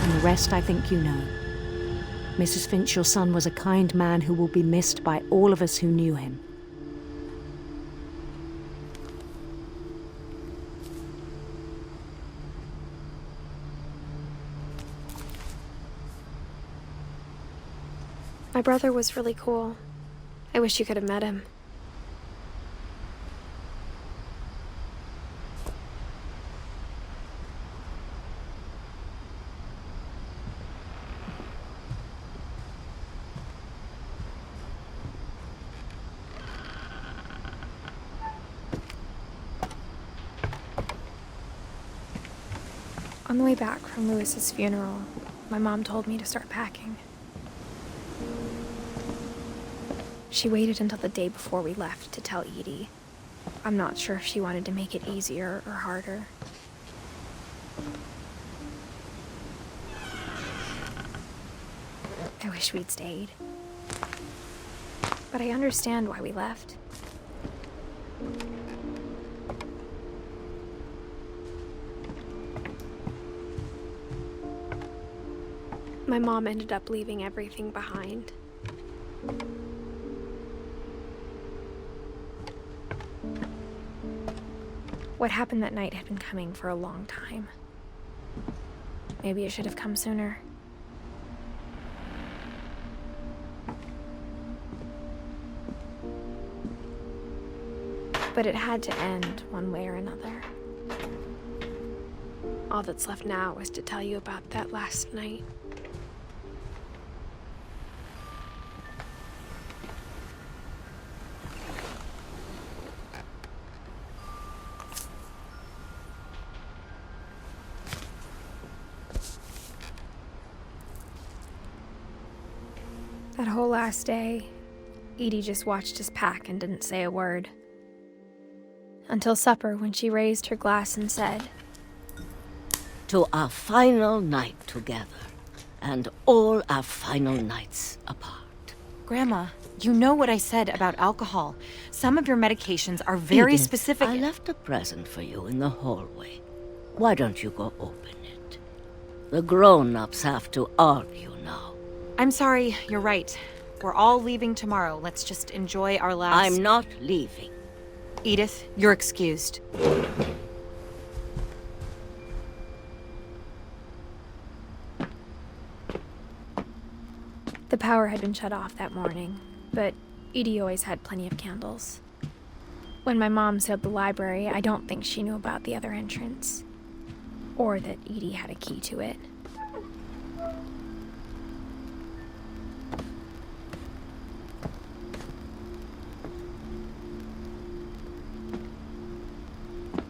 And the rest I think you know. Mrs. Finch, your son was a kind man who will be missed by all of us who knew him. My brother was really cool. I wish you could have met him. On the way back from Lewis's funeral, my mom told me to start packing. She waited until the day before we left to tell Edie. I'm not sure if she wanted to make it easier or harder. I wish we'd stayed. But I understand why we left. My mom ended up leaving everything behind. What happened that night had been coming for a long time. Maybe it should have come sooner. But it had to end one way or another. All that's left now is to tell you about that last night. That whole last day, Edie just watched us pack and didn't say a word. Until supper, when she raised her glass and said, "To our final night together, and all our final nights apart." Grandma, you know what I said about alcohol. Some of your medications are very Edith, specific. I left a present for you in the hallway. Why don't you go open it? The grown-ups have to argue now. I'm sorry, you're right. We're all leaving tomorrow. Let's just enjoy our last... I'm not leaving. Edith, you're excused. The power had been shut off that morning, but Edie always had plenty of candles. When my mom sealed the library, I don't think she knew about the other entrance, or that Edie had a key to it.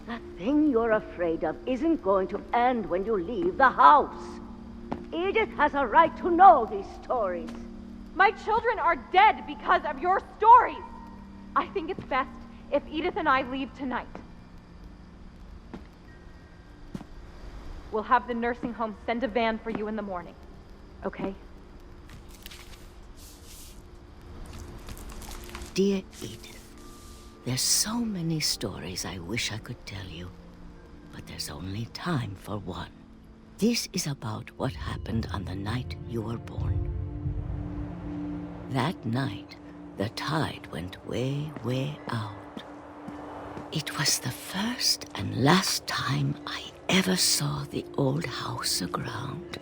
That thing you're afraid of isn't going to end when you leave the house. Edith has a right to know these stories. My children are dead because of your stories. I think it's best if Edith and I leave tonight. We'll have the nursing home send a van for you in the morning, okay? Dear Edith, there's so many stories I wish I could tell you, but there's only time for one. This is about what happened on the night you were born. That night, the tide went way, way out. It was the first and last time I ever saw the old house aground.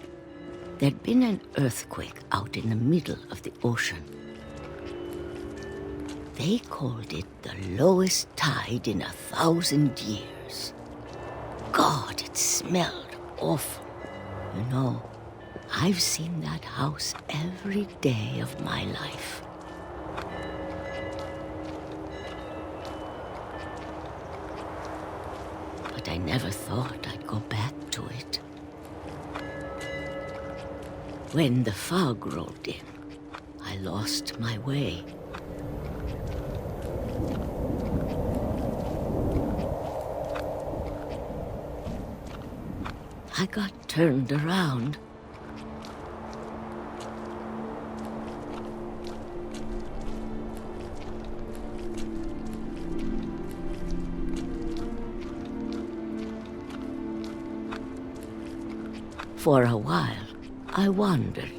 There'd been an earthquake out in the middle of the ocean. They called it the lowest tide in 1,000 years. God, it smelled awful. You know, I've seen that house every day of my life. never thought I'd go back to it. When the fog rolled in, I lost my way. I got turned around. For a while, I wandered.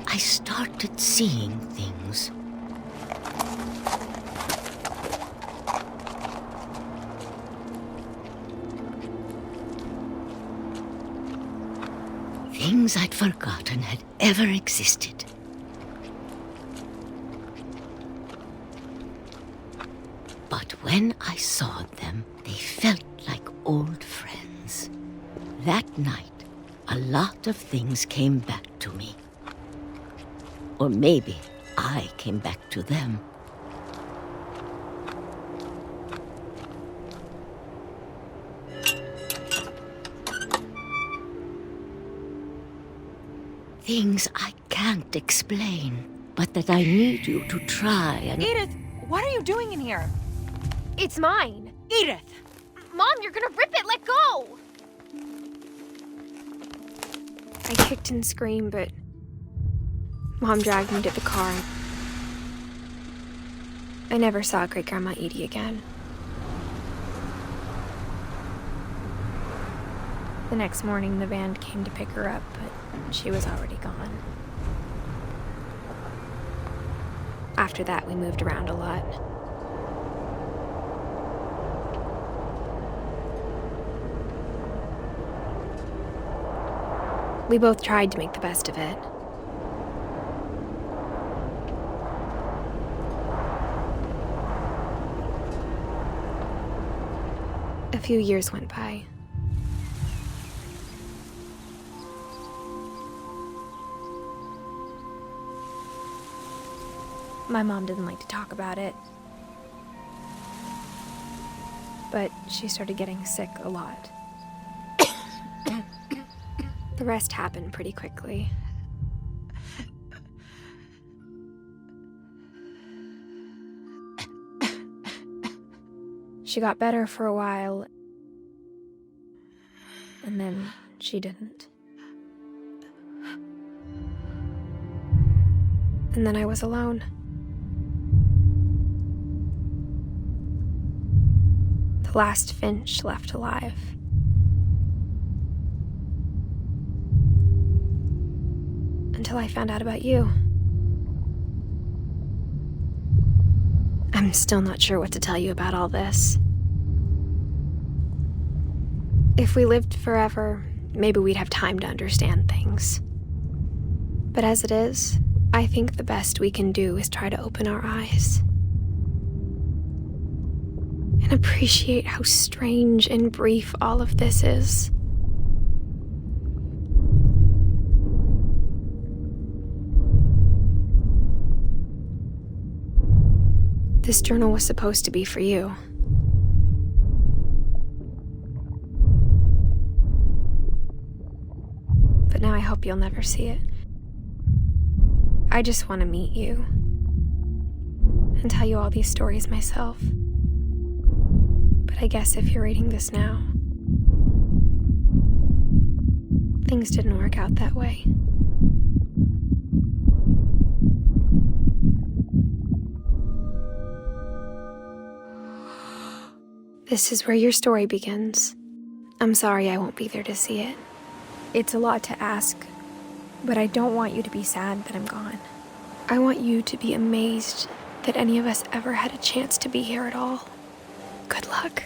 I started seeing things. Things I'd forgotten had ever existed. But when I saw them, they felt like old friends. That night, a lot of things came back to me. Or maybe I came back to them. Things I can't explain, but that I need you to try and... Edith, what are you doing in here? It's mine. Edith! Mom, you're gonna rip it! Let go! I kicked and screamed, but Mom dragged me to the car. I never saw Great-Grandma Edie again. The next morning, the band came to pick her up, but she was already gone. After that, we moved around a lot. We both tried to make the best of it. A few years went by. My mom didn't like to talk about it, but she started getting sick a lot. The rest happened pretty quickly. She got better for a while, and then she didn't. And then I was alone. The last Finch left alive. Until I found out about you. I'm still not sure what to tell you about all this. If we lived forever, maybe we'd have time to understand things. But as it is, I think the best we can do is try to open our eyes. And appreciate how strange and brief all of this is. This journal was supposed to be for you. But now I hope you'll never see it. I just want to meet you and tell you all these stories myself. But I guess if you're reading this now, things didn't work out that way. This is where your story begins. I'm sorry I won't be there to see it. It's a lot to ask, but I don't want you to be sad that I'm gone. I want you to be amazed that any of us ever had a chance to be here at all. Good luck.